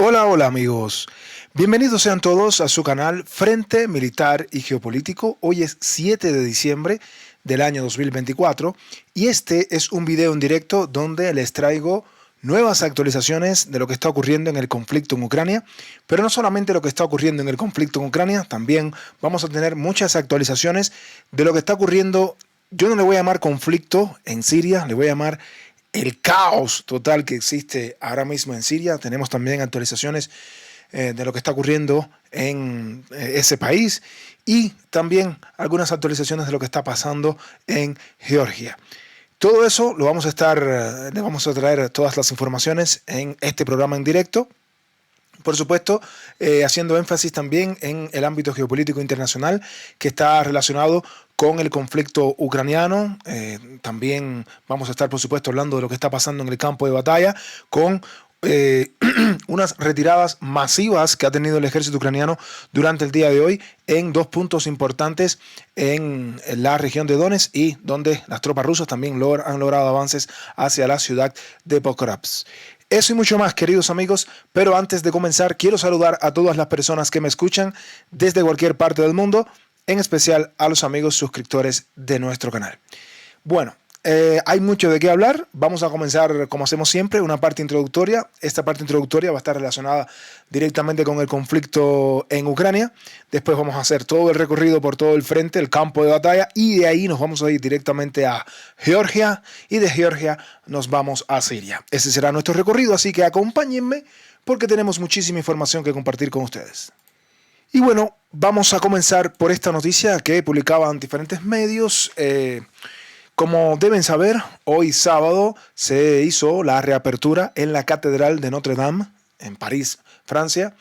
Hola, hola amigos. Bienvenidos sean todos a su canal Frente Militar y Geopolítico. Hoy es 7 de diciembre del año 2024 y este es un video en directo donde les traigo nuevas actualizaciones de lo que está ocurriendo en el conflicto en Ucrania, pero no solamente lo que está ocurriendo en el conflicto en Ucrania, también vamos a tener muchas actualizaciones de lo que está ocurriendo. Yo no le voy a llamar conflicto en Siria, le voy a llamar el caos total que existe ahora mismo en Siria. Tenemos también actualizaciones de lo que está ocurriendo en ese país y también algunas actualizaciones de lo que está pasando en Georgia. Todo eso lo vamos a estar, le vamos a traer todas las informaciones en este programa en directo. Por supuesto, haciendo énfasis también en el ámbito geopolítico internacional que está relacionado con el conflicto ucraniano. También vamos a estar, por supuesto, hablando de lo que está pasando en el campo de batalla con unas retiradas masivas que ha tenido el ejército ucraniano durante el día de hoy en dos puntos importantes en la región de Donetsk y donde las tropas rusas también han logrado avances hacia la ciudad de Pokrovsk. Eso y mucho más, queridos amigos, pero antes de comenzar quiero saludar a todas las personas que me escuchan desde cualquier parte del mundo, en especial a los amigos suscriptores de nuestro canal. Bueno, hay mucho de qué hablar. Vamos a comenzar, como hacemos siempre, una parte introductoria. Esta parte introductoria va a estar relacionada directamente con el conflicto en Ucrania. Después vamos a hacer todo el recorrido por todo el frente, el campo de batalla, y de ahí nos vamos a ir directamente a Georgia, y de Georgia nos vamos a Siria. Ese será nuestro recorrido, así que acompáñenme porque tenemos muchísima información que compartir con ustedes. Y bueno, vamos a comenzar por esta noticia que publicaban diferentes medios. Como deben saber, hoy sábado se hizo la reapertura en la Catedral de Notre Dame, en París, Francia.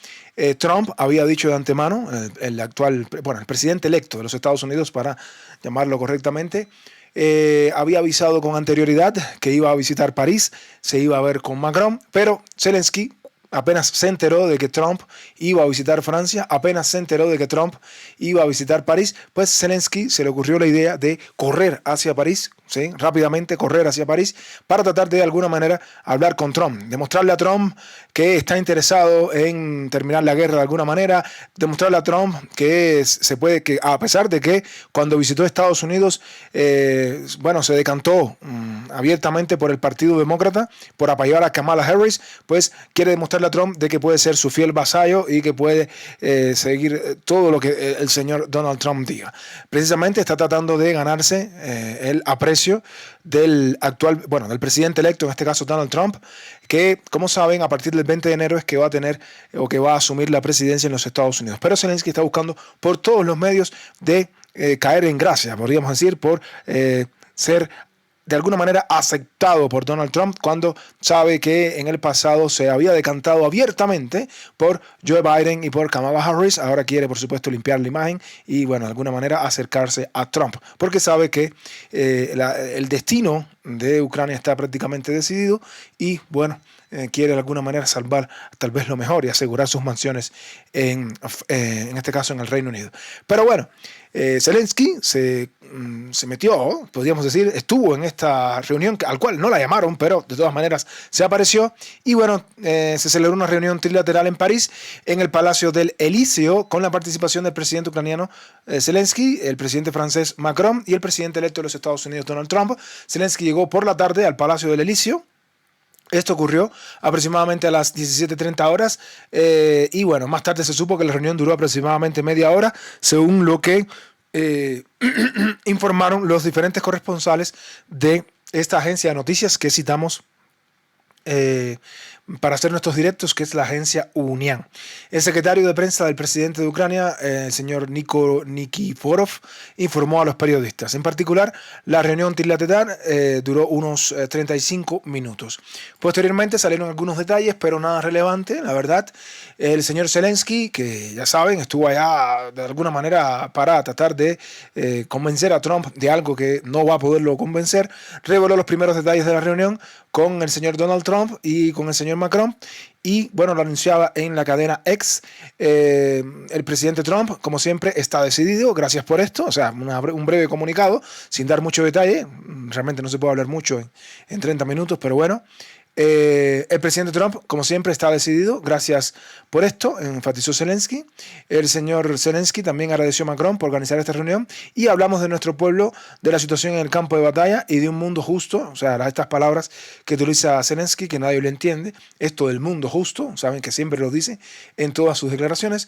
Trump había dicho de antemano, el presidente electo de los Estados Unidos, para llamarlo correctamente, había avisado con anterioridad que iba a visitar París, se iba a ver con Macron, pero Zelensky apenas se enteró de que Trump iba a visitar Francia, apenas se enteró de que Trump iba a visitar París, pues Zelensky se le ocurrió la idea de correr hacia París, ¿sí? Rápidamente correr hacia París para tratar de alguna manera hablar con Trump, demostrarle a Trump que está interesado en terminar la guerra de alguna manera, demostrarle a Trump que se puede, que a pesar de que cuando visitó Estados Unidos, se decantó abiertamente por el Partido Demócrata, por apoyar a Kamala Harris, pues quiere demostrarle a Trump de que puede ser su fiel vasallo y que puede seguir todo lo que el señor Donald Trump diga. Precisamente está tratando de ganarse el aprecio del del presidente electo, en este caso Donald Trump, que, como saben, a partir del 20 de enero es que va a tener o que va a asumir la presidencia en los Estados Unidos. Pero Zelensky está buscando por todos los medios de caer en gracia, podríamos decir, por ser de alguna manera aceptado por Donald Trump cuando sabe que en el pasado se había decantado abiertamente por Joe Biden y por Kamala Harris. Ahora quiere, por supuesto, limpiar la imagen y, de alguna manera acercarse a Trump, porque sabe que el destino de Ucrania está prácticamente decidido y, quiere de alguna manera salvar tal vez lo mejor y asegurar sus mansiones en este caso en el Reino Unido. Pero Zelensky se metió, podríamos decir, estuvo en esta reunión al cual no la llamaron, pero de todas maneras se apareció y se celebró una reunión trilateral en París, en el Palacio del Elíseo, con la participación del presidente ucraniano Zelensky, el presidente francés Macron y el presidente electo de los Estados Unidos Donald Trump. Zelensky llegó por la tarde al Palacio del Elíseo. Esto ocurrió aproximadamente a las 17:30 horas más tarde se supo que la reunión duró aproximadamente media hora, según lo que informaron los diferentes corresponsales de esta agencia de noticias que citamos para hacer nuestros directos, que es la agencia Unian. El secretario de prensa del presidente de Ucrania, el señor Nikiforov, informó a los periodistas. En particular, la reunión trilateral duró unos 35 minutos. Posteriormente salieron algunos detalles, pero nada relevante, la verdad. El señor Zelensky, que ya saben, estuvo allá de alguna manera para tratar de convencer a Trump de algo que no va a poderlo convencer, reveló los primeros detalles de la reunión con el señor Donald Trump y con el señor Macron y lo anunciaba en la cadena X. El presidente Trump, como siempre, está decidido, gracias por esto, o sea, un breve comunicado sin dar mucho detalle, realmente no se puede hablar mucho en 30 minutos, pero El presidente Trump, como siempre, está decidido. Gracias por esto, enfatizó Zelensky. El señor Zelensky también agradeció a Macron por organizar esta reunión y hablamos de nuestro pueblo, de la situación en el campo de batalla y de un mundo justo. O sea, estas palabras que utiliza Zelensky, que nadie lo entiende, esto del mundo justo, saben que siempre lo dice en todas sus declaraciones.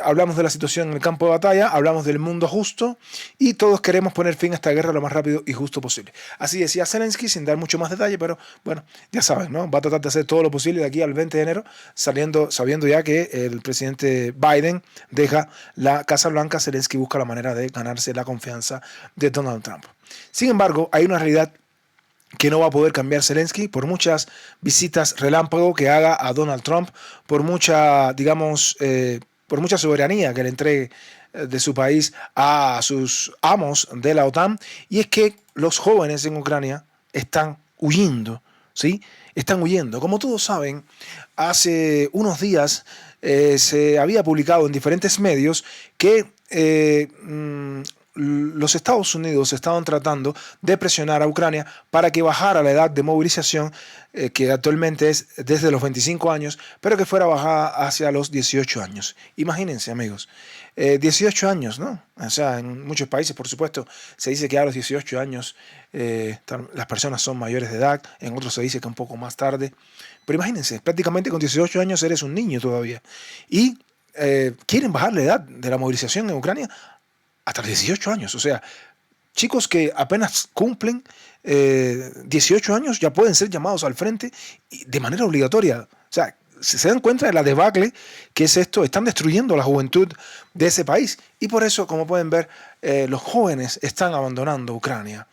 Hablamos de la situación en el campo de batalla, hablamos del mundo justo y todos queremos poner fin a esta guerra lo más rápido y justo posible. Así decía Zelensky, sin dar mucho más detalle, pero bueno, ya saben, ¿no? Va a tratar de hacer todo lo posible de aquí al 20 de enero, sabiendo ya que el presidente Biden deja la Casa Blanca. Zelensky busca la manera de ganarse la confianza de Donald Trump. Sin embargo, hay una realidad que no va a poder cambiar Zelensky por muchas visitas relámpago que haga a Donald Trump, por mucha, digamos, por mucha soberanía que le entregue de su país a sus amos de la OTAN, y es que los jóvenes en Ucrania están huyendo. ¿Sí? Están huyendo. Como todos saben, hace unos días se había publicado en diferentes medios que los Estados Unidos estaban tratando de presionar a Ucrania para que bajara la edad de movilización, que actualmente es desde los 25 años, pero que fuera bajada hacia los 18 años. Imagínense, amigos. 18 años, ¿no? O sea, en muchos países, por supuesto, se dice que a los 18 años las personas son mayores de edad, en otros se dice que un poco más tarde. Pero imagínense, prácticamente con 18 años eres un niño todavía. Y quieren bajar la edad de la movilización en Ucrania hasta los 18 años. O sea, chicos que apenas cumplen 18 años ya pueden ser llamados al frente de manera obligatoria. O sea, se dan cuenta de la debacle que es esto. Están destruyendo la juventud de ese país. Y por eso, como pueden ver, los jóvenes están abandonando Ucrania.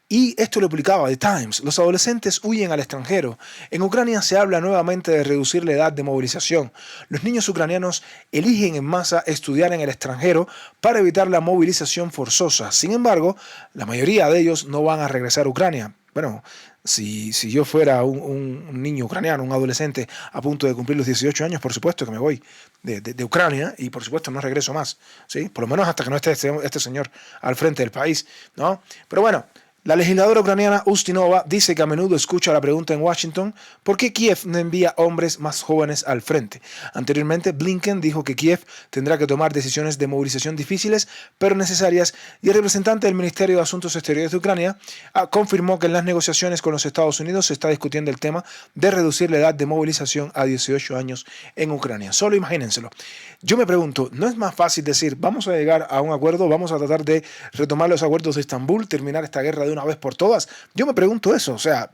Y esto lo publicaba The Times. Los adolescentes huyen al extranjero. En Ucrania se habla nuevamente de reducir la edad de movilización. Los niños ucranianos eligen en masa estudiar en el extranjero para evitar la movilización forzosa. Sin embargo, la mayoría de ellos no van a regresar a Ucrania. Bueno, si yo fuera un niño ucraniano, un adolescente a punto de cumplir los 18 años, por supuesto que me voy de Ucrania y por supuesto no regreso más, ¿sí? Por lo menos hasta que no esté este señor al frente del país, ¿no? Pero bueno, la legisladora ucraniana Ustinova dice que a menudo escucha la pregunta en Washington ¿por qué Kiev no envía hombres más jóvenes al frente? Anteriormente, Blinken dijo que Kiev tendrá que tomar decisiones de movilización difíciles pero necesarias, y el representante del Ministerio de Asuntos Exteriores de Ucrania confirmó que en las negociaciones con los Estados Unidos se está discutiendo el tema de reducir la edad de movilización a 18 años en Ucrania. Solo imagínenselo. Yo me pregunto, ¿no es más fácil decir vamos a llegar a un acuerdo, vamos a tratar de retomar los acuerdos de Estambul, terminar esta guerra de una vez por todas? Yo me pregunto eso. O sea,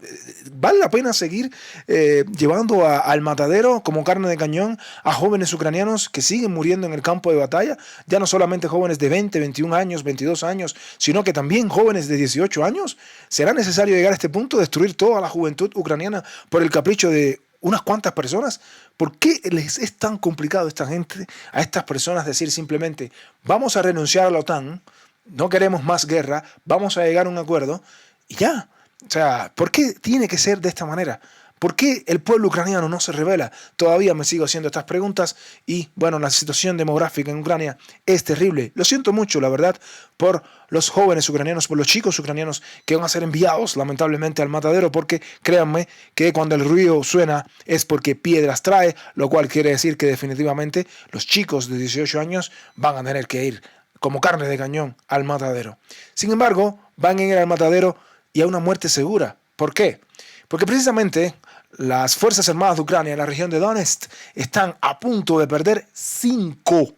¿vale la pena seguir llevando al matadero como carne de cañón a jóvenes ucranianos que siguen muriendo en el campo de batalla? Ya no solamente jóvenes de 20, 21 años, 22 años, sino que también jóvenes de 18 años. ¿Será necesario llegar a este punto, destruir toda la juventud ucraniana por el capricho de unas cuantas personas? ¿Por qué les es tan complicado a esta gente, a estas personas, decir simplemente vamos a renunciar a la OTAN, no queremos más guerra, vamos a llegar a un acuerdo y ya? O sea, ¿por qué tiene que ser de esta manera? ¿Por qué el pueblo ucraniano no se rebela? Todavía me sigo haciendo estas preguntas y, bueno, la situación demográfica en Ucrania es terrible. Lo siento mucho, la verdad, por los jóvenes ucranianos, por los chicos ucranianos que van a ser enviados, lamentablemente, al matadero, porque créanme que cuando el ruido suena es porque piedras trae, lo cual quiere decir que definitivamente los chicos de 18 años van a tener que ir como carne de cañón al matadero. Sin embargo, van a ir al matadero y a una muerte segura. ¿Por qué? Porque precisamente las Fuerzas Armadas de Ucrania en la región de Donetsk están a punto de perder 5,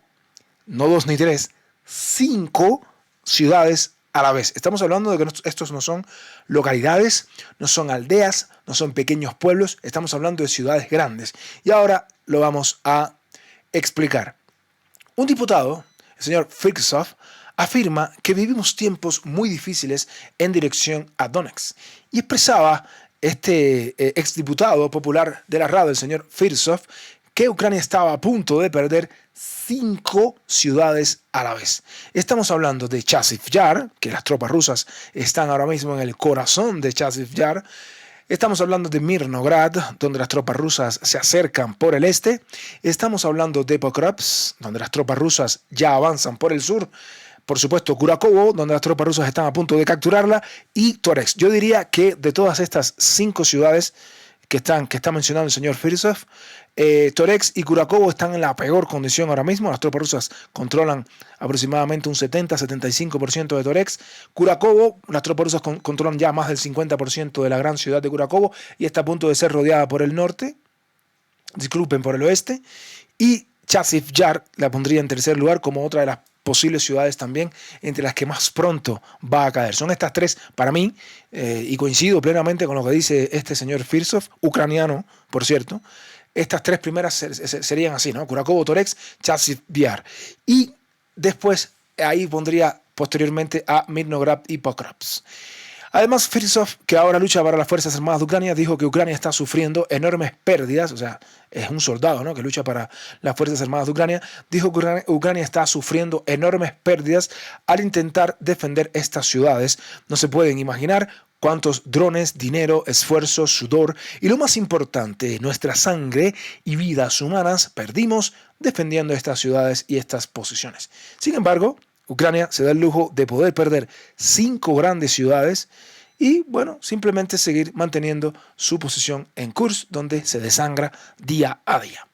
no 2 ni 3, 5 ciudades a la vez. Estamos hablando de que estos no son localidades, no son aldeas, no son pequeños pueblos, estamos hablando de ciudades grandes. Y ahora lo vamos a explicar. Un diputado, el señor Firsov, afirma que vivimos tiempos muy difíciles en dirección a Donetsk y expresaba este exdiputado popular de la RADA, el señor Firsov, que Ucrania estaba a punto de perder 5 ciudades a la vez. Estamos hablando de Chasiv Yar, que las tropas rusas están ahora mismo en el corazón de Chasiv Yar. Estamos hablando de Mirnograd, donde las tropas rusas se acercan por el este. Estamos hablando de Pokrovsk, donde las tropas rusas ya avanzan por el sur. Por supuesto, Kurakovo, donde las tropas rusas están a punto de capturarla, y Toretsk. Yo diría que de todas estas 5 ciudades que está mencionando el señor Firsov. Toretsk y Kurakovo están en la peor condición ahora mismo. Las tropas rusas controlan aproximadamente un 70-75% de Toretsk. Kurakovo, las tropas rusas controlan ya más del 50% de la gran ciudad de Kurakovo y está a punto de ser rodeada por el norte, disculpen, por el oeste. Y Chasiv Yar la pondría en tercer lugar como otra de las posibles ciudades también entre las que más pronto va a caer. Son estas tres para mí, y coincido plenamente con lo que dice este señor Firsov, ucraniano, por cierto. Estas tres primeras serían así, ¿no? Kurakovo, Toretsk, Chasiv Yar. Y después ahí pondría posteriormente a Mirnograd y Pokrovsk. Además, Firsov, que ahora lucha para las Fuerzas Armadas de Ucrania, dijo que Ucrania está sufriendo enormes pérdidas, o sea, es un soldado, ¿no?, que lucha para las Fuerzas Armadas de Ucrania, dijo que Ucrania está sufriendo enormes pérdidas al intentar defender estas ciudades. No se pueden imaginar cuántos drones, dinero, esfuerzo, sudor y, lo más importante, nuestra sangre y vidas humanas perdimos defendiendo estas ciudades y estas posiciones. Sin embargo, Ucrania se da el lujo de poder perder 5 grandes ciudades y, bueno, simplemente seguir manteniendo su posición en Kursk, donde se desangra día a día.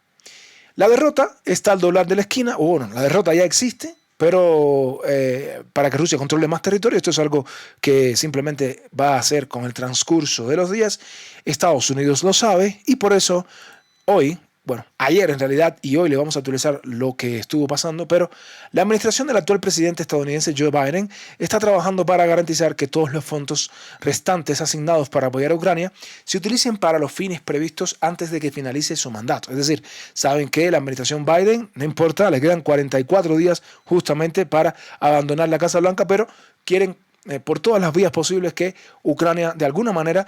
La derrota está al doblar de la esquina, o bueno, la derrota ya existe, pero para que Rusia controle más territorio, esto es algo que simplemente va a hacer con el transcurso de los días. Estados Unidos lo sabe y por eso hoy, bueno, ayer en realidad y hoy le vamos a actualizar lo que estuvo pasando, pero la administración del actual presidente estadounidense Joe Biden está trabajando para garantizar que todos los fondos restantes asignados para apoyar a Ucrania se utilicen para los fines previstos antes de que finalice su mandato. Es decir, saben que la administración Biden, no importa, le quedan 44 días justamente para abandonar la Casa Blanca, pero quieren por todas las vías posibles que Ucrania de alguna manera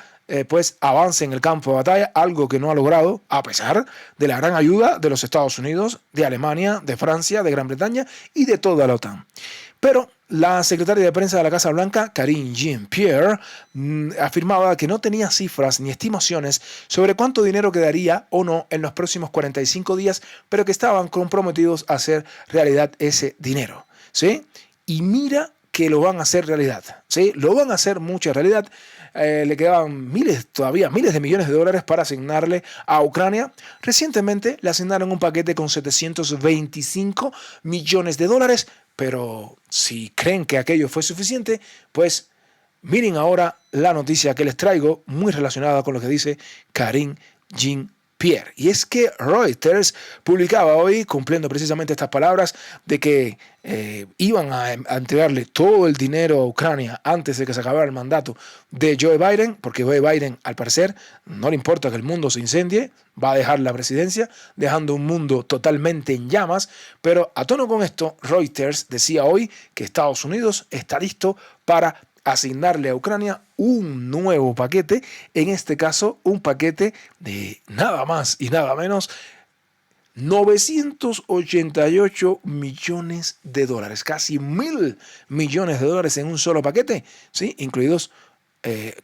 pues avance en el campo de batalla, algo que no ha logrado a pesar de la gran ayuda de los Estados Unidos, de Alemania, de Francia, de Gran Bretaña y de toda la OTAN. Pero la secretaria de prensa de la Casa Blanca, Karine Jean-Pierre, afirmaba que no tenía cifras ni estimaciones sobre cuánto dinero quedaría o no en los próximos 45 días, pero que estaban comprometidos a hacer realidad ese dinero, ¿sí? Y mira que lo van a hacer realidad, ¿sí? Lo van a hacer mucha realidad. Le quedaban todavía miles de millones de dólares para asignarle a Ucrania. Recientemente le asignaron un paquete con 725 millones de dólares, pero si creen que aquello fue suficiente, pues miren ahora la noticia que les traigo, muy relacionada con lo que dice Karine Jean-Pierre. Y es que Reuters publicaba hoy, cumpliendo precisamente estas palabras, de que iban a entregarle todo el dinero a Ucrania antes de que se acabara el mandato de Joe Biden, porque Joe Biden, al parecer, no le importa que el mundo se incendie, va a dejar la presidencia, dejando un mundo totalmente en llamas. Pero a tono con esto, Reuters decía hoy que Estados Unidos está listo para asignarle a Ucrania un nuevo paquete, en este caso un paquete de nada más y nada menos 988 millones de dólares, casi 1.000 millones de dólares en un solo paquete, ¿sí? Incluidos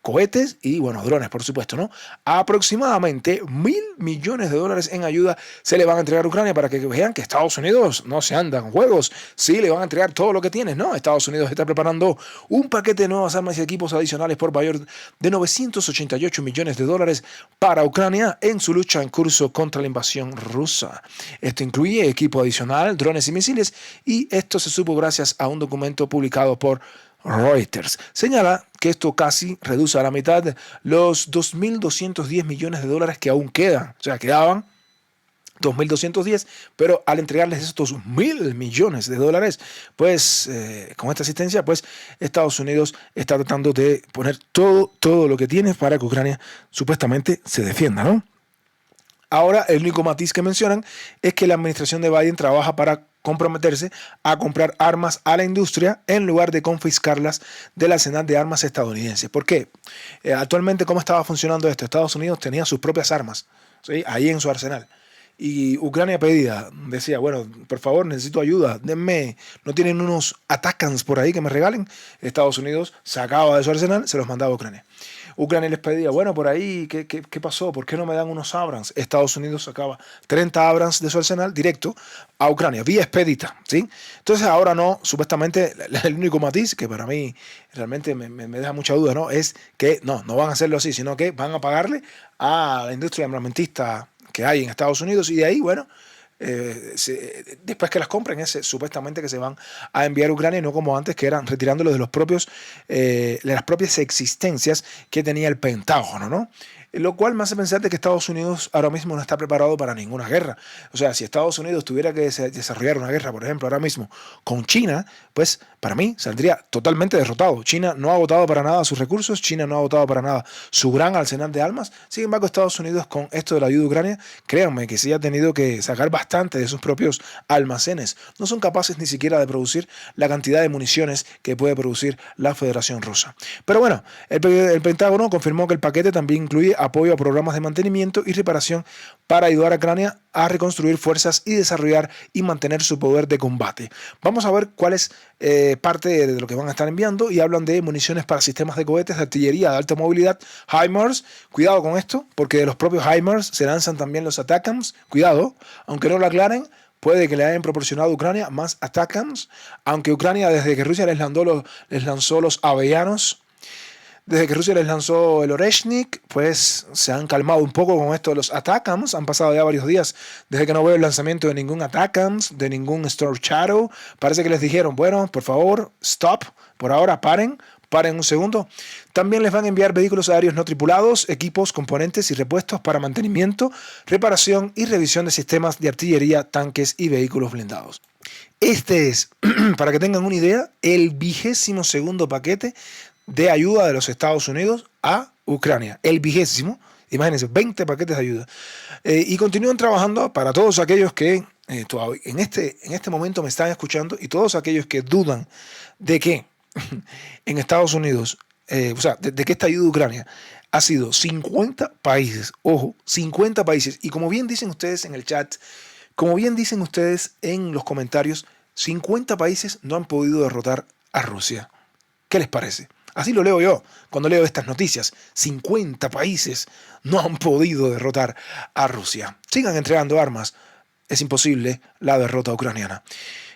cohetes y, bueno, drones, por supuesto, ¿no? Aproximadamente 1.000 millones de dólares en ayuda se le van a entregar a Ucrania para que vean que Estados Unidos no se anda con juegos. Sí, le van a entregar todo lo que tiene, ¿no? Estados Unidos está preparando un paquete de nuevas armas y equipos adicionales por mayor de 988 millones de dólares para Ucrania en su lucha en curso contra la invasión rusa. Esto incluye equipo adicional, drones y misiles, y esto se supo gracias a un documento publicado por Reuters. Señala que esto casi reduce a la mitad los 2.210 millones de dólares que aún quedan. O sea, quedaban 2.210, pero al entregarles estos 1.000 millones de dólares, pues con esta asistencia, pues Estados Unidos está tratando de poner todo lo que tiene para que Ucrania supuestamente se defienda, ¿no? Ahora, el único matiz que mencionan es que la administración de Biden trabaja para comprometerse a comprar armas a la industria en lugar de confiscarlas del arsenal de armas estadounidense. ¿Por qué? Actualmente, ¿cómo estaba funcionando esto? Estados Unidos tenía sus propias armas, ¿sí?, ahí en su arsenal. y Ucrania pedía, decía, bueno, por favor, necesito ayuda, denme, no tienen unos Atacams por ahí que me regalen. Estados Unidos sacaba de su arsenal, se los mandaba a Ucrania. Ucrania les pedía, bueno, por ahí, ¿qué pasó? ¿Por qué no me dan unos Abrams? Estados Unidos sacaba 30 Abrams de su arsenal directo a Ucrania, vía expedita, ¿sí? Entonces ahora no, supuestamente, el único matiz que para mí realmente me deja mucha duda, ¿no? Es que no van a hacerlo así, sino que van a pagarle a la industria armamentista que hay en Estados Unidos y de ahí, bueno, después que las compren, supuestamente que se van a enviar a Ucrania, y no como antes, que eran retirándolo de de las propias existencias que tenía el Pentágono, ¿no? Lo cual me hace pensar de que Estados Unidos ahora mismo no está preparado para ninguna guerra. O sea, si Estados Unidos tuviera que desarrollar una guerra, por ejemplo, ahora mismo con China, pues para mí saldría totalmente derrotado. China no ha agotado para nada sus recursos, China no ha agotado para nada su gran arsenal de armas. Sin embargo, Estados Unidos, con esto de la ayuda a Ucrania, créanme que sí ha tenido que sacar bastante de sus propios almacenes. No son capaces ni siquiera de producir la cantidad de municiones que puede producir la Federación Rusa. Pero bueno, el Pentágono confirmó que el paquete también incluye apoyo a programas de mantenimiento y reparación para ayudar a Ucrania a reconstruir fuerzas y desarrollar y mantener su poder de combate. Vamos a ver cuál es parte de lo que van a estar enviando, y hablan de municiones para sistemas de cohetes, de artillería de alta movilidad, HIMARS. Cuidado con esto, porque de los propios HIMARS se lanzan también los ATACMS. Cuidado, aunque no lo aclaren, puede que le hayan proporcionado a Ucrania más ATACMS, aunque Ucrania, desde que Rusia les lanzó los Avellanos, desde que Rusia les lanzó el Oreshnik, pues se han calmado un poco con esto de los ATACMS. Han pasado ya varios días desde que no veo el lanzamiento de ningún ATACMS, de ningún Storm Shadow. Parece que les dijeron, bueno, por favor, stop, por ahora paren un segundo. También les van a enviar vehículos aéreos no tripulados, equipos, componentes y repuestos para mantenimiento, reparación y revisión de sistemas de artillería, tanques y vehículos blindados. Este es, para que tengan una idea, el 22º paquete de ayuda de los Estados Unidos a Ucrania. El 20º, imagínense, 20 paquetes de ayuda. Y continúan trabajando para todos aquellos que en este momento me están escuchando, y todos aquellos que dudan de que en Estados Unidos, de que esta ayuda a Ucrania ha sido 50 países, ojo, 50 países, y como bien dicen ustedes en el chat, como bien dicen ustedes en los comentarios, 50 países no han podido derrotar a Rusia. ¿Qué les parece? Así lo leo yo cuando leo estas noticias. 50 países no han podido derrotar a Rusia. Sigan entregando armas. Es imposible la derrota ucraniana.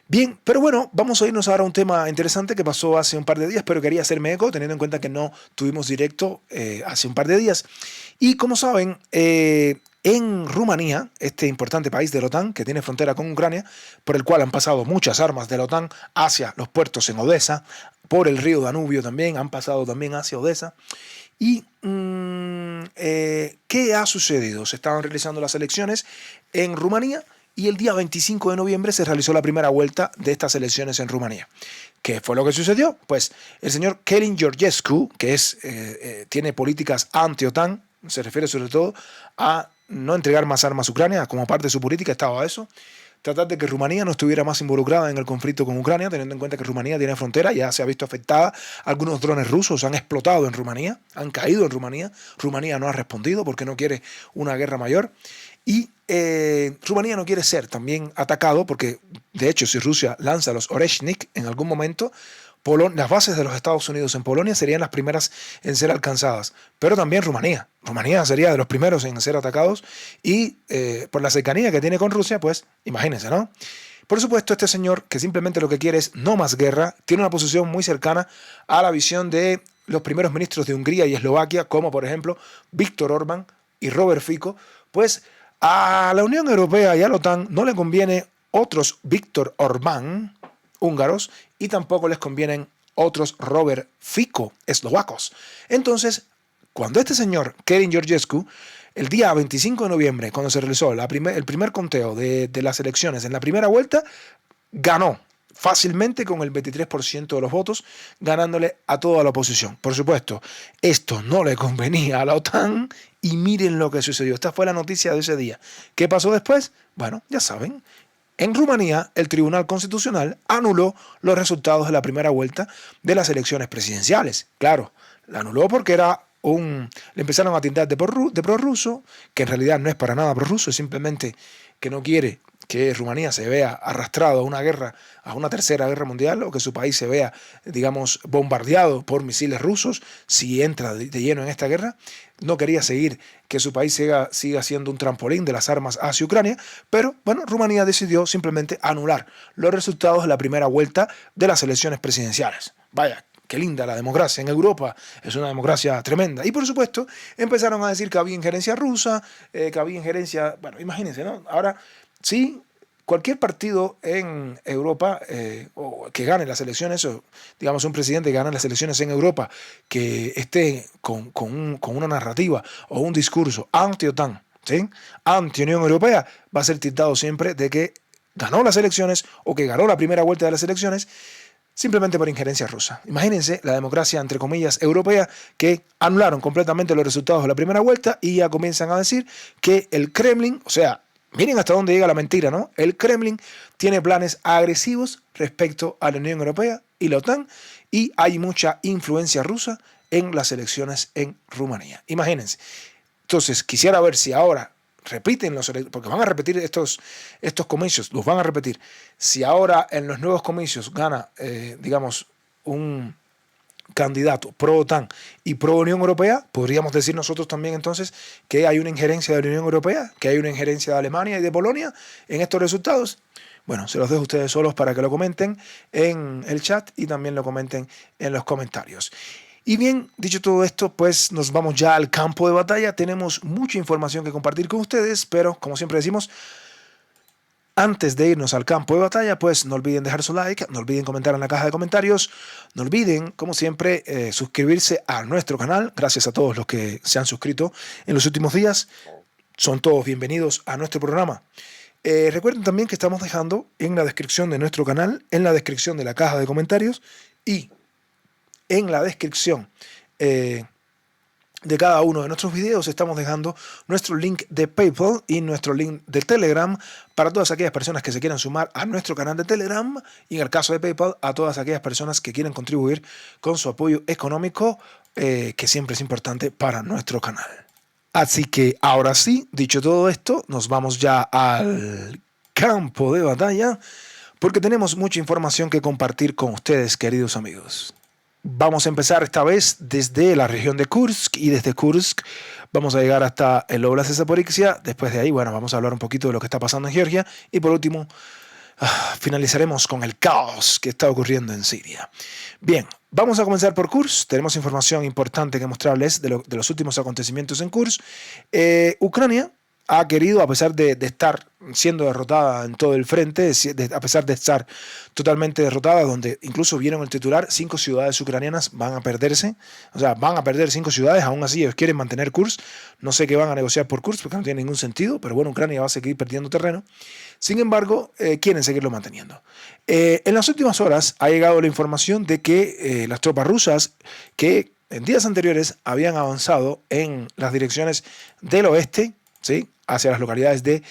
Bien, pero bueno, vamos a irnos ahora a un tema interesante que pasó hace un par de días, pero quería hacerme eco, teniendo en cuenta que no tuvimos directo hace un par de días. Y como saben, en Rumanía, este importante país de la OTAN que tiene frontera con Ucrania, por el cual han pasado muchas armas de la OTAN hacia los puertos en Odesa, por el río Danubio también, han pasado también hacia Odesa. ¿Y qué ha sucedido? Se estaban realizando las elecciones en Rumanía, y el día 25 de noviembre se realizó la primera vuelta de estas elecciones en Rumanía. ¿Qué fue lo que sucedió? Pues el señor Calin Georgescu, que tiene políticas anti-OTAN, se refiere sobre todo a no entregar más armas a Ucrania, como parte de su política estaba eso, tratar de que Rumanía no estuviera más involucrada en el conflicto con Ucrania, teniendo en cuenta que Rumanía tiene frontera, ya se ha visto afectada, algunos drones rusos han explotado en Rumanía, han caído en Rumanía, Rumanía no ha respondido porque no quiere una guerra mayor, y Rumanía no quiere ser también atacado porque, de hecho, si Rusia lanza los Oreshnik en algún momento, las bases de los Estados Unidos en Polonia serían las primeras en ser alcanzadas, pero también Rumanía. Rumanía sería de los primeros en ser atacados, y por la cercanía que tiene con Rusia, pues imagínense, ¿no? Por supuesto, este señor, que simplemente lo que quiere es no más guerra, tiene una posición muy cercana a la visión de los primeros ministros de Hungría y Eslovaquia, como por ejemplo Viktor Orbán y Robert Fico. Pues a la Unión Europea y a la OTAN no le conviene otros Viktor Orbán húngaros, y tampoco les convienen otros Robert Fico eslovacos. Entonces, cuando este señor, Calin Georgescu, el día 25 de noviembre, cuando se realizó el primer conteo de las elecciones en la primera vuelta, ganó fácilmente con el 23% de los votos, ganándole a toda la oposición. Por supuesto, esto no le convenía a la OTAN, y miren lo que sucedió. Esta fue la noticia de ese día. ¿Qué pasó después? Bueno, ya saben. En Rumanía, el Tribunal Constitucional anuló los resultados de la primera vuelta de las elecciones presidenciales. Claro, la anuló porque era le empezaron a tildar de prorruso, que en realidad no es para nada prorruso, es simplemente que no quiere que Rumanía se vea arrastrado a una guerra, a una tercera guerra mundial, o que su país se vea, digamos, bombardeado por misiles rusos si entra de lleno en esta guerra. No quería seguir que su país siga siendo un trampolín de las armas hacia Ucrania, pero bueno, Rumanía decidió simplemente anular los resultados de la primera vuelta de las elecciones presidenciales. Vaya, qué linda la democracia en Europa, es una democracia tremenda. Y por supuesto empezaron a decir que había injerencia rusa, que había injerencia, bueno, imagínense, ¿no? Ahora, sí, cualquier partido en Europa o que gane las elecciones, o digamos un presidente que gane las elecciones en Europa, que esté con una narrativa o un discurso anti-OTAN, ¿sí?, anti-Unión Europea, va a ser tildado siempre de que ganó las elecciones o que ganó la primera vuelta de las elecciones simplemente por injerencia rusa. Imagínense la democracia, entre comillas, europea, que anularon completamente los resultados de la primera vuelta y ya comienzan a decir que el Kremlin, o sea, miren hasta dónde llega la mentira, ¿no? El Kremlin tiene planes agresivos respecto a la Unión Europea y la OTAN, y hay mucha influencia rusa en las elecciones en Rumanía. Imagínense. Entonces, quisiera ver si ahora repiten porque van a repetir estos comicios, los van a repetir. Si ahora en los nuevos comicios gana, digamos, un candidato pro-OTAN y pro-Unión Europea, podríamos decir nosotros también entonces que hay una injerencia de la Unión Europea, que hay una injerencia de Alemania y de Polonia en estos resultados. Bueno, se los dejo a ustedes solos para que lo comenten en el chat y también lo comenten en los comentarios. Y bien, dicho todo esto, pues nos vamos ya al campo de batalla. Tenemos mucha información que compartir con ustedes, pero como siempre decimos, antes de irnos al campo de batalla, pues no olviden dejar su like, no olviden comentar en la caja de comentarios, no olviden, como siempre, suscribirse a nuestro canal. Gracias a todos los que se han suscrito en los últimos días. Son todos bienvenidos a nuestro programa. Recuerden también que estamos dejando en la descripción de nuestro canal, en la descripción de la caja de comentarios y en la descripción de cada uno de nuestros videos estamos dejando nuestro link de PayPal y nuestro link de Telegram para todas aquellas personas que se quieran sumar a nuestro canal de Telegram, y en el caso de PayPal a todas aquellas personas que quieren contribuir con su apoyo económico, que siempre es importante para nuestro canal. Así que ahora sí, dicho todo esto, nos vamos ya al campo de batalla, porque tenemos mucha información que compartir con ustedes, queridos amigos. Vamos a empezar esta vez desde la región de Kursk, y desde Kursk vamos a llegar hasta el Oblast de Zaporizhia. Después de ahí, bueno, vamos a hablar un poquito de lo que está pasando en Georgia, y por último finalizaremos con el caos que está ocurriendo en Siria. Bien, vamos a comenzar por Kursk. Tenemos información importante que mostrarles de los últimos acontecimientos en Kursk. Ucrania ha querido, a pesar de estar siendo derrotada en todo el frente, a pesar de estar totalmente derrotada, donde incluso vieron el titular, 5 ciudades ucranianas van a perderse, o sea, van a perder 5 ciudades, aún así ellos quieren mantener Kursk. No sé qué van a negociar por Kursk, porque no tiene ningún sentido, pero bueno, Ucrania va a seguir perdiendo terreno. Sin embargo, quieren seguirlo manteniendo. En las últimas horas ha llegado la información de que las tropas rusas, que en días anteriores habían avanzado en las direcciones del oeste, ¿sí?, hacia las localidades de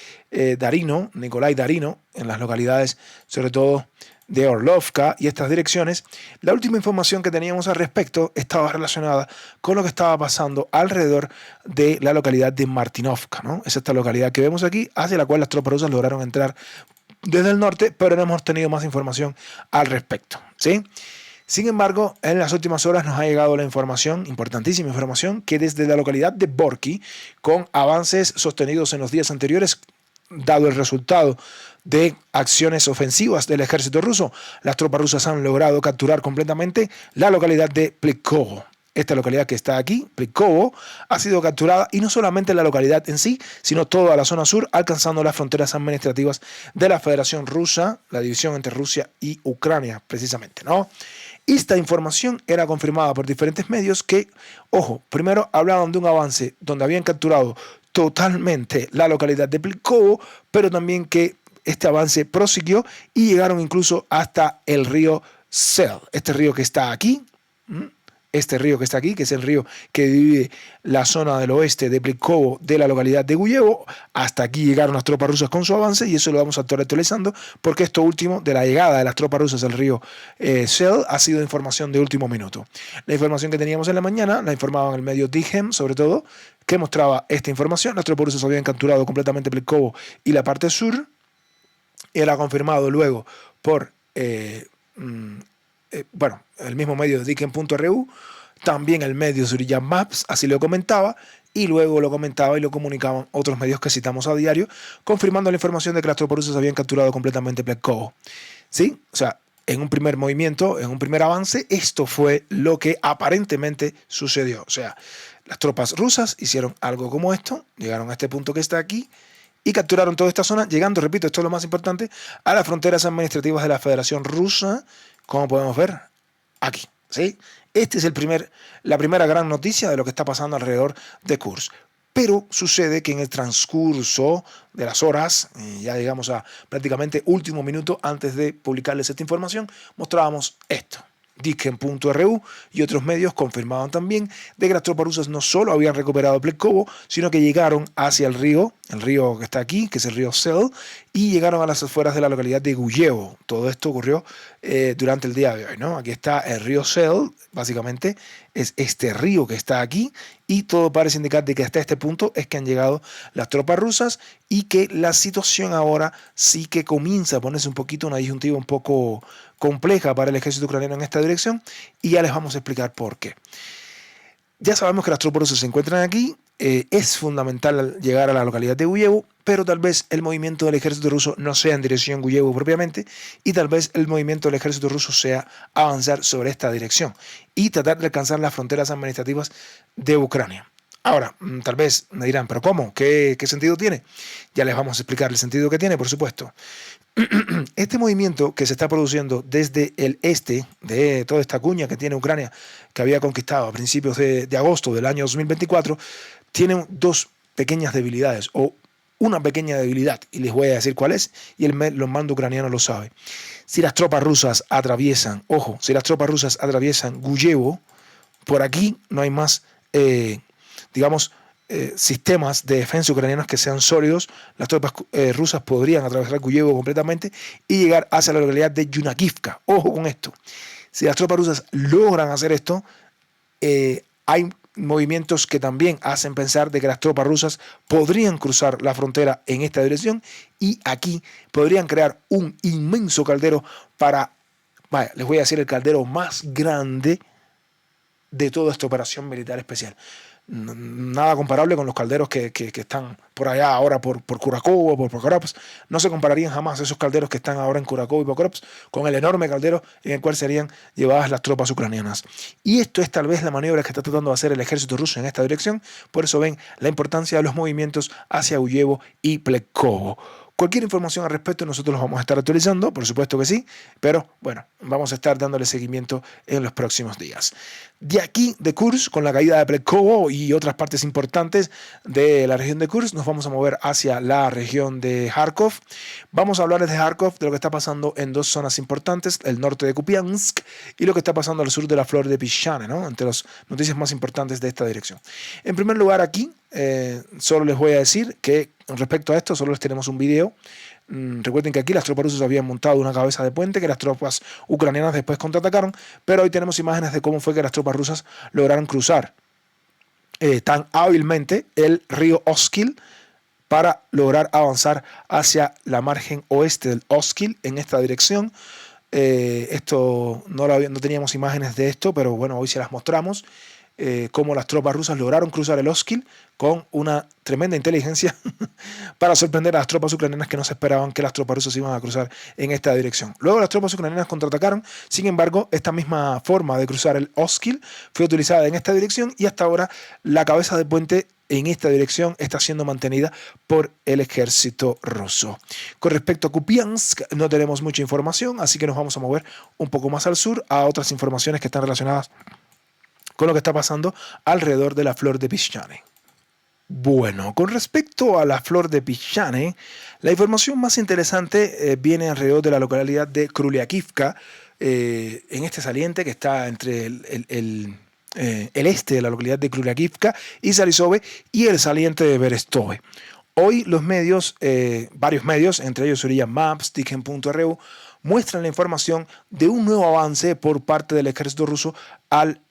Darino, Nikolai Darino, en las localidades sobre todo de Orlovka y estas direcciones. La última información que teníamos al respecto estaba relacionada con lo que estaba pasando alrededor de la localidad de Martinovka, ¿no? Es esta localidad que vemos aquí, hacia la cual las tropas rusas lograron entrar desde el norte, pero no hemos tenido más información al respecto, ¿sí? Sin embargo, en las últimas horas nos ha llegado la información, importantísima información, que desde la localidad de Borky, con avances sostenidos en los días anteriores, dado el resultado de acciones ofensivas del ejército ruso, las tropas rusas han logrado capturar completamente la localidad de Plikovo. Esta localidad que está aquí, Plikovo, ha sido capturada, y no solamente la localidad en sí, sino toda la zona sur, alcanzando las fronteras administrativas de la Federación Rusa, la división entre Rusia y Ucrania, precisamente, ¿no? Esta información era confirmada por diferentes medios que, ojo, primero hablaban de un avance donde habían capturado totalmente la localidad de Plikovo, pero también que este avance prosiguió y llegaron incluso hasta el río Sel, este río que está aquí, este río que está aquí, que es el río que divide la zona del oeste de Plitkovo de la localidad de Guyevo. Hasta aquí llegaron las tropas rusas con su avance y eso lo vamos a estar actualizando porque esto último de la llegada de las tropas rusas al río Sel ha sido información de último minuto. La información que teníamos en la mañana la informaban el medio Dichem, sobre todo, que mostraba esta información. Las tropas rusas habían capturado completamente Plitkovo y la parte sur. Era confirmado luego por el mismo medio de Dichem.ru, también el medio Suriyan Maps, así lo comentaba, y luego lo comentaba y lo comunicaban otros medios que citamos a diario, confirmando la información de que las tropas rusas habían capturado completamente Plitkovo. ¿Sí? O sea, en un primer movimiento, en un primer avance, esto fue lo que aparentemente sucedió. O sea, las tropas rusas hicieron algo como esto, llegaron a este punto que está aquí, y capturaron toda esta zona, llegando, repito, esto es lo más importante, a las fronteras administrativas de la Federación Rusa, como podemos ver aquí. ¿Sí? Esta es la primera gran noticia de lo que está pasando alrededor de Kursk. Pero sucede que en el transcurso de las horas, ya llegamos a prácticamente último minuto antes de publicarles esta información, mostrábamos esto. Dichem.ru y otros medios confirmaban también de que las tropas rusas no solo habían recuperado Plitkovo, sino que llegaron hacia el río que está aquí, que es el río Sel, y llegaron a las afueras de la localidad de Guyevo. Todo esto ocurrió durante el día de hoy, ¿no? Aquí está el río Sel, básicamente es este río que está aquí, y todo parece indicar de que hasta este punto es que han llegado las tropas rusas y que la situación ahora sí que comienza a ponerse un poquito, una disyuntiva un poco compleja para el ejército ucraniano en esta dirección, y ya les vamos a explicar por qué. Ya sabemos que las tropas rusas se encuentran aquí, es fundamental llegar a la localidad de Guyevo, pero tal vez el movimiento del ejército ruso no sea en dirección Guyevo propiamente, y tal vez el movimiento del ejército ruso sea avanzar sobre esta dirección y tratar de alcanzar las fronteras administrativas de Ucrania. Ahora, tal vez me dirán, ¿pero cómo? ¿Qué sentido tiene? Ya les vamos a explicar el sentido que tiene, por supuesto. Este movimiento que se está produciendo desde el este de toda esta cuña que tiene Ucrania, que había conquistado a principios de agosto del año 2024, tiene dos pequeñas debilidades, o una pequeña debilidad, y les voy a decir cuál es, y los mando ucranianos lo saben. Si las tropas rusas atraviesan, si las tropas rusas atraviesan Guyevo, por aquí no hay más, sistemas de defensa ucranianos que sean sólidos. Las tropas rusas podrían atravesar Guyevo completamente y llegar hacia la localidad de Yunakivka. Ojo con esto. Si las tropas rusas logran hacer esto, hay movimientos que también hacen pensar de que las tropas rusas podrían cruzar la frontera en esta dirección y aquí podrían crear un inmenso caldero les voy a decir, el caldero más grande de toda esta operación militar especial. Nada comparable con los calderos que están por allá ahora por Kurakovo o por Pokrovsk. No se compararían jamás esos calderos que están ahora en Kurakovo y Pokrovsk con el enorme caldero en el cual serían llevadas las tropas ucranianas. Y esto es tal vez la maniobra que está tratando de hacer el ejército ruso en esta dirección. Por eso ven la importancia de los movimientos hacia Guyevo y Plitkovo. Cualquier información al respecto nosotros los vamos a estar actualizando, por supuesto que sí, pero bueno, vamos a estar dándole seguimiento en los próximos días. De aquí, de Kursk, con la caída de Plitkovo y otras partes importantes de la región de Kursk, nos vamos a mover hacia la región de Kharkov. Vamos a hablar de Kharkov, de lo que está pasando en dos zonas importantes, el norte de Kupiansk y lo que está pasando al sur de la flor de Pischane, ¿no? Entre las noticias más importantes de esta dirección. En primer lugar, aquí, solo les voy a decir que respecto a esto, solo les tenemos un video. Recuerden que aquí las tropas rusas habían montado una cabeza de puente que las tropas ucranianas después contraatacaron, pero hoy tenemos imágenes de cómo fue que las tropas rusas lograron cruzar tan hábilmente el río Oskil para lograr avanzar hacia la margen oeste del Oskil en esta dirección. Esto no teníamos imágenes de esto, pero bueno, hoy se las mostramos. Cómo las tropas rusas lograron cruzar el Oskil con una tremenda inteligencia para sorprender a las tropas ucranianas que no se esperaban que las tropas rusas iban a cruzar en esta dirección. Luego las tropas ucranianas contraatacaron, sin embargo, esta misma forma de cruzar el Oskil fue utilizada en esta dirección y hasta ahora la cabeza de puente en esta dirección está siendo mantenida por el ejército ruso. Con respecto a Kupiansk no tenemos mucha información, así que nos vamos a mover un poco más al sur a otras informaciones que están relacionadas con lo que está pasando alrededor de la flor de Pischane. Bueno, con respecto a la flor de Pischane, la información más interesante viene alrededor de la localidad de Krylyakivka, en este saliente que está entre el este de la localidad de Kryvyi-Rivka y Zarizove y el saliente de Berestove. Hoy los medios, varios medios, entre ellos Surya Maps, Dikhen.ru, muestran la información de un nuevo avance por parte del ejército ruso al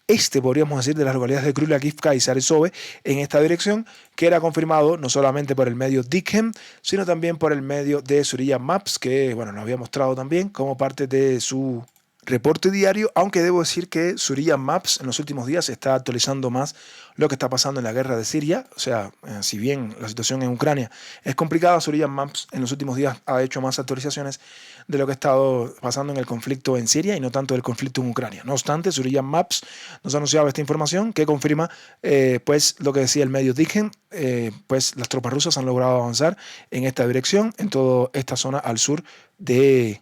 este, podríamos decir, de las localidades de Kryvyi-Rivka y Zarizove en esta dirección, que era confirmado no solamente por el medio Dikhen, sino también por el medio de Surya Maps, que bueno, nos había mostrado también como parte de su reporte diario, aunque debo decir que Surya Maps en los últimos días está actualizando más lo que está pasando en la guerra de Siria. O sea, si bien la situación en Ucrania es complicada, Surya Maps en los últimos días ha hecho más actualizaciones de lo que ha estado pasando en el conflicto en Siria y no tanto del conflicto en Ucrania. No obstante, Surya Maps nos ha anunciado esta información que confirma pues lo que decía el medio Dikhen, pues las tropas rusas han logrado avanzar en esta dirección, en toda esta zona al sur de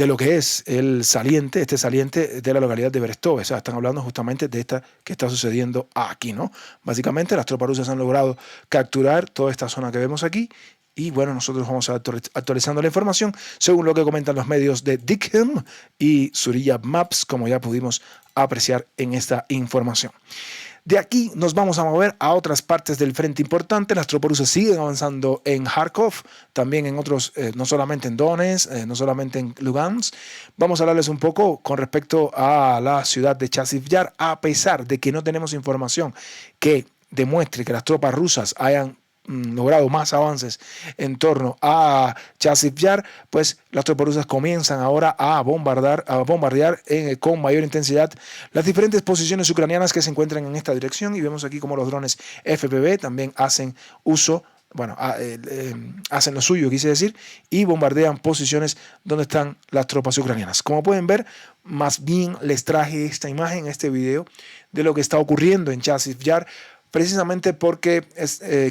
lo que es el saliente, este saliente de la localidad de Berestove. O sea, están hablando justamente de esta que está sucediendo aquí, ¿no? Básicamente las tropas rusas han logrado capturar toda esta zona que vemos aquí y bueno, nosotros vamos actualizando la información según lo que comentan los medios de Dikhen y Surya Maps, como ya pudimos apreciar en esta información. De aquí nos vamos a mover a otras partes del frente importante. Las tropas rusas siguen avanzando en Kharkov, también en otros, no solamente en Donetsk, no solamente en Lugansk. Vamos a hablarles un poco con respecto a la ciudad de Chasiv Yar, a pesar de que no tenemos información que demuestre que las tropas rusas hayan logrado más avances en torno a Chasiv Yar, pues las tropas rusas comienzan ahora a bombardear con mayor intensidad las diferentes posiciones ucranianas que se encuentran en esta dirección, y vemos aquí como los drones FPV también hacen uso, bueno, hacen lo suyo, quise decir, y bombardean posiciones donde están las tropas ucranianas. Como pueden ver, más bien les traje esta imagen, este video de lo que está ocurriendo en Chasiv Yar, precisamente porque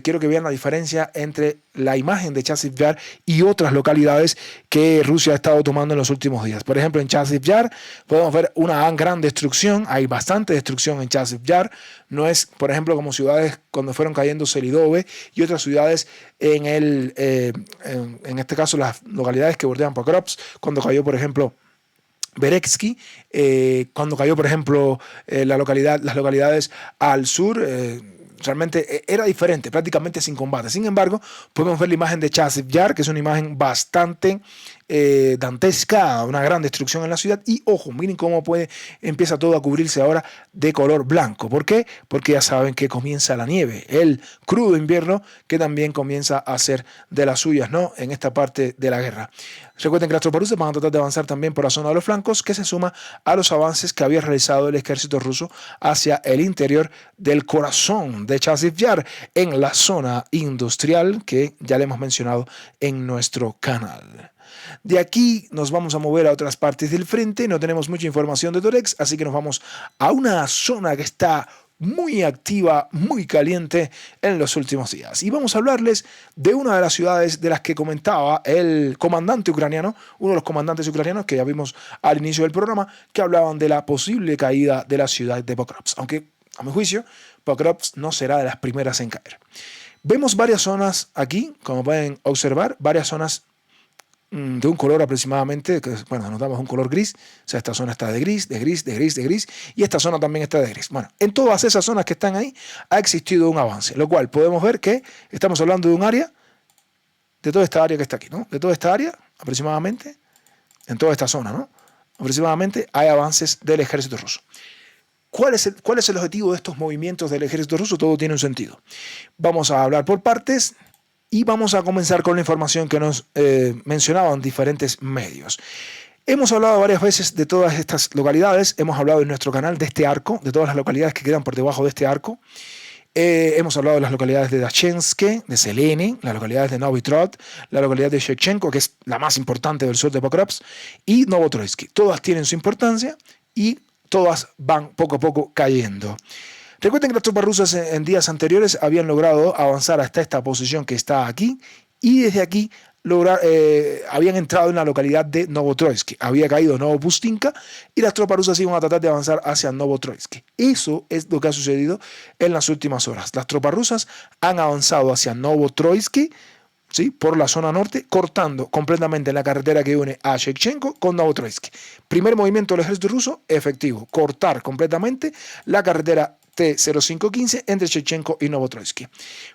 quiero que vean la diferencia entre la imagen de Chasiv Yar y otras localidades que Rusia ha estado tomando en los últimos días. Por ejemplo, en Chasiv Yar podemos ver una gran destrucción, hay bastante destrucción en Chasiv Yar, no es, por ejemplo, como ciudades cuando fueron cayendo Selidove y otras ciudades en este caso las localidades que bordean Pokrovsk, cuando cayó, por ejemplo, Berezki, cuando cayó, por ejemplo, las localidades al sur, realmente era diferente, prácticamente sin combate. Sin embargo, podemos ver la imagen de Chasiv Yar, que es una imagen bastante dantesca, una gran destrucción en la ciudad. Y ojo, miren cómo empieza todo a cubrirse ahora de color blanco. ¿Por qué? Porque ya saben que comienza la nieve, el crudo invierno que también comienza a ser de las suyas, ¿no?, en esta parte de la guerra. Recuerden que las tropas rusas van a tratar de avanzar también por la zona de los flancos, que se suma a los avances que había realizado el ejército ruso hacia el interior del corazón de Chasiv Yar, en la zona industrial que ya le hemos mencionado en nuestro canal. De aquí nos vamos a mover a otras partes del frente, no tenemos mucha información de Torex, así que nos vamos a una zona que está muy activa, muy caliente en los últimos días. Y vamos a hablarles de una de las ciudades de las que comentaba el comandante ucraniano, uno de los comandantes ucranianos que ya vimos al inicio del programa, que hablaban de la posible caída de la ciudad de Pokrovsk. Aunque, a mi juicio, Pokrovsk no será de las primeras en caer. Vemos varias zonas aquí, como pueden observar, varias zonas de un color aproximadamente, que, bueno, notamos un color gris, o sea, esta zona está de gris, y esta zona también está de gris. Bueno, en todas esas zonas que están ahí ha existido un avance, lo cual podemos ver que estamos hablando de un área, de toda esta área que está aquí, ¿no? De toda esta área, aproximadamente, en toda esta zona, ¿no? Aproximadamente hay avances del ejército ruso. ¿Cuál es el objetivo de estos movimientos del ejército ruso? Todo tiene un sentido. Vamos a hablar por partes. Y vamos a comenzar con la información que nos mencionaban diferentes medios. Hemos hablado varias veces de todas estas localidades, hemos hablado en nuestro canal de este arco, de todas las localidades que quedan por debajo de este arco. Hemos hablado de las localidades de Dachenske, de Selene, las localidades de Novitrod, la localidad de Shevchenko, que es la más importante del sur de Pokrovsk, y Novotroitsky. Todas tienen su importancia y todas van poco a poco cayendo. Recuerden que las tropas rusas en días anteriores habían logrado avanzar hasta esta posición que está aquí, y desde aquí habían entrado en la localidad de Novotroitsky. Había caído Novopustinka y las tropas rusas iban a tratar de avanzar hacia Novotroitsky. Eso es lo que ha sucedido en las últimas horas. Las tropas rusas han avanzado hacia Novotroitsky ¿sí? Por la zona norte, cortando completamente la carretera que une a Shevchenko con Novotroysk. Primer movimiento del ejército ruso, efectivo, cortar completamente la carretera T-0515 entre Shevchenko y Novotroysk.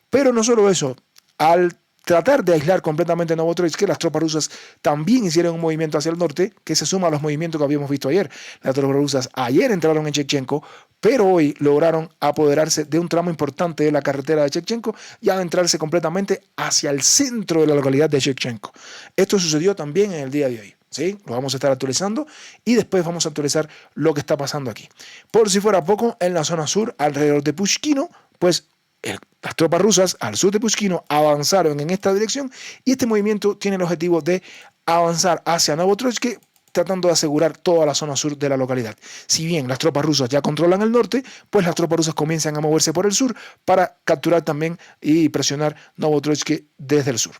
Pero no solo eso, al tratar de aislar completamente Novotroysk, las tropas rusas también hicieron un movimiento hacia el norte que se suma a los movimientos que habíamos visto ayer. Las tropas rusas ayer entraron en Shevchenko, pero hoy lograron apoderarse de un tramo importante de la carretera de Shevchenko y adentrarse completamente hacia el centro de la localidad de Shevchenko. Esto sucedió también en el día de hoy. ¿Sí? Lo vamos a estar actualizando y después vamos a actualizar lo que está pasando aquí. Por si fuera poco, en la zona sur, alrededor de Pushkino, pues las tropas rusas al sur de Pushkino avanzaron en esta dirección y este movimiento tiene el objetivo de avanzar hacia Novotroysk, tratando de asegurar toda la zona sur de la localidad. Si bien las tropas rusas ya controlan el norte, pues las tropas rusas comienzan a moverse por el sur para capturar también y presionar Novotroysk desde el sur.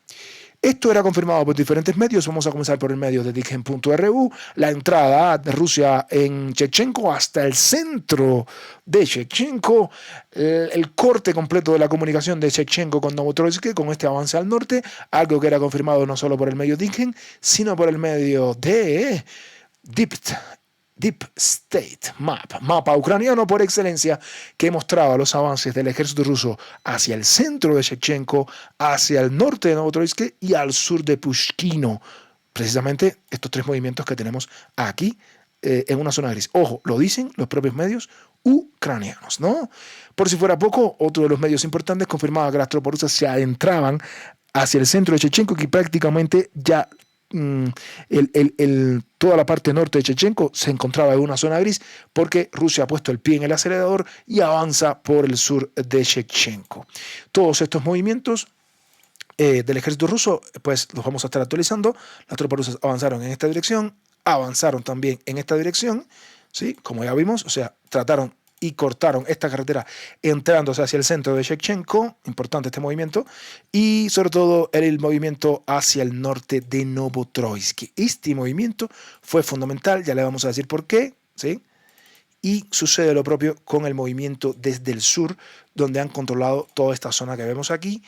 Esto era confirmado por diferentes medios. Vamos a comenzar por el medio de Digen.ru. La entrada de Rusia en Shevchenko hasta el centro de Shevchenko. El corte completo de la comunicación de Shevchenko con Novotroysk con este avance al norte. Algo que era confirmado no solo por el medio Digen, sino por el medio de Deep State Map, mapa ucraniano por excelencia, que mostraba los avances del ejército ruso hacia el centro de Shevchenko, hacia el norte de Novotroysk y al sur de Pushkino. Precisamente estos tres movimientos que tenemos aquí en una zona gris. Ojo, lo dicen los propios medios ucranianos, ¿no? Por si fuera poco, otro de los medios importantes confirmaba que las tropas rusas se adentraban hacia el centro de Shevchenko, que prácticamente ya toda la parte norte de Shevchenko se encontraba en una zona gris porque Rusia ha puesto el pie en el acelerador y avanza por el sur de Shevchenko. Todos estos movimientos del ejército ruso, pues los vamos a estar actualizando. Las tropas rusas avanzaron en esta dirección, avanzaron también en esta dirección, ¿sí? Como ya vimos, o sea, trataron y cortaron esta carretera entrándose hacia el centro de Shevchenko, importante este movimiento, y sobre todo el movimiento hacia el norte de Novotroysk. Este movimiento fue fundamental, ya le vamos a decir por qué, ¿sí? Y sucede lo propio con el movimiento desde el sur, donde han controlado toda esta zona que vemos aquí,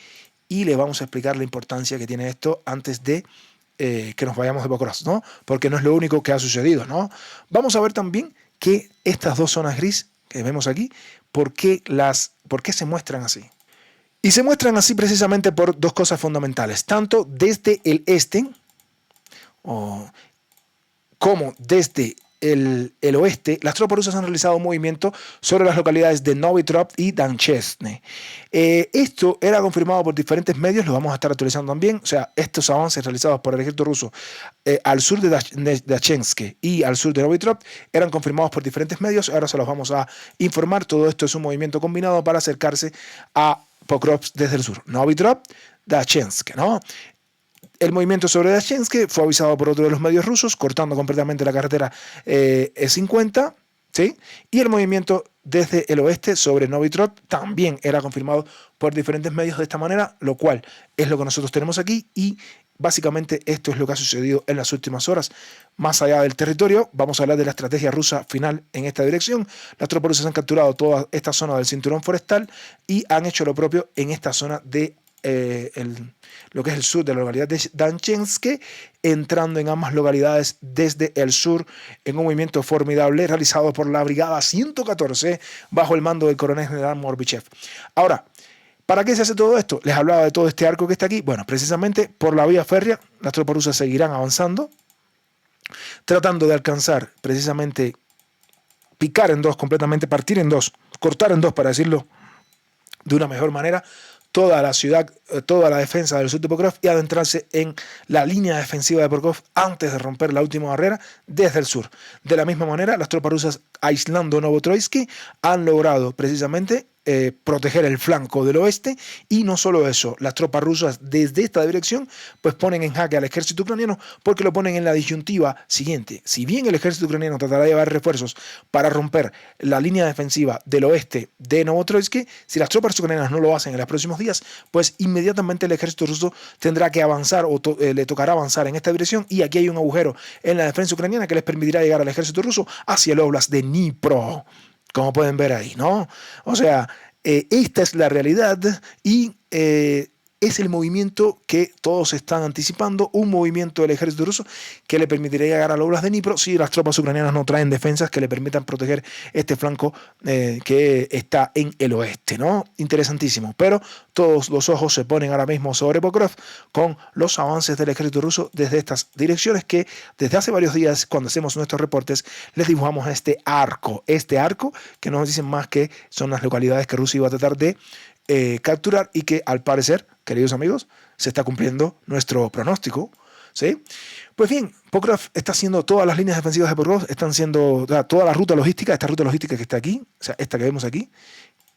y les vamos a explicar la importancia que tiene esto antes de que nos vayamos de Pokrovsk, ¿no? Porque no es lo único que ha sucedido, ¿no? Vamos a ver también que estas dos zonas gris que vemos aquí, ¿por qué se muestran así? Y se muestran así precisamente por dos cosas fundamentales, tanto desde el este como desde el oeste. Las tropas rusas han realizado un movimiento sobre las localidades de Novitrop y Danchesne. Esto era confirmado por diferentes medios, lo vamos a estar actualizando también. O sea, estos avances realizados por el ejército ruso al sur de Dachensk y al sur de Novitrop eran confirmados por diferentes medios. Ahora se los vamos a informar. Todo esto es un movimiento combinado para acercarse a Pokrovsk desde el sur. Novitrop, Dachensk, ¿no? El movimiento sobre Dachensk fue avisado por otro de los medios rusos, cortando completamente la carretera E50, ¿sí? Y el movimiento desde el oeste sobre Novitrop también era confirmado por diferentes medios de esta manera, lo cual es lo que nosotros tenemos aquí y básicamente esto es lo que ha sucedido en las últimas horas. Más allá del territorio, vamos a hablar de la estrategia rusa final en esta dirección. Las tropas rusas han capturado toda esta zona del cinturón forestal y han hecho lo propio en esta zona de lo que es el sur de la localidad de Danchensk, entrando en ambas localidades desde el sur en un movimiento formidable realizado por la Brigada 114 bajo el mando del coronel general Morbichev. Ahora, ¿para qué se hace todo esto? Les hablaba de todo este arco que está aquí. Bueno, precisamente por la vía férrea, las tropas rusas seguirán avanzando, tratando de alcanzar precisamente, picar en dos completamente, partir en dos, cortar en dos para decirlo de una mejor manera, toda la ciudad, toda la defensa del sur de Pokrovsk y adentrarse en la línea defensiva de Pokrovsk antes de romper la última barrera desde el sur. De la misma manera, las tropas rusas aislando Novotroysk han logrado precisamente proteger el flanco del oeste y no solo eso, las tropas rusas desde esta dirección pues ponen en jaque al ejército ucraniano porque lo ponen en la disyuntiva siguiente. Si bien el ejército ucraniano tratará de llevar refuerzos para romper la línea defensiva del oeste de Novotroysk, si las tropas ucranianas no lo hacen en los próximos días, pues inmediatamente el ejército ruso tendrá que avanzar o le tocará avanzar en esta dirección y aquí hay un agujero en la defensa ucraniana que les permitirá llegar al ejército ruso hacia el Oblast de Dnipro, como pueden ver ahí, ¿no? O sea, esta es la realidad y es el movimiento que todos están anticipando, un movimiento del ejército ruso que le permitiría llegar a las obras de Dnipro si las tropas ucranianas no traen defensas que le permitan proteger este flanco que está en el oeste, ¿no? Interesantísimo, pero todos los ojos se ponen ahora mismo sobre Pokrovsk con los avances del ejército ruso desde estas direcciones que desde hace varios días, cuando hacemos nuestros reportes, les dibujamos este arco que no nos dicen más que son las localidades que Rusia iba a tratar de capturar y que al parecer, queridos amigos, se está cumpliendo nuestro pronóstico, ¿sí? Pues bien, Pokrovsk está haciendo todas las líneas defensivas de Pokrovsk, están siendo toda la ruta logística, esta ruta logística que está aquí, o sea, esta que vemos aquí,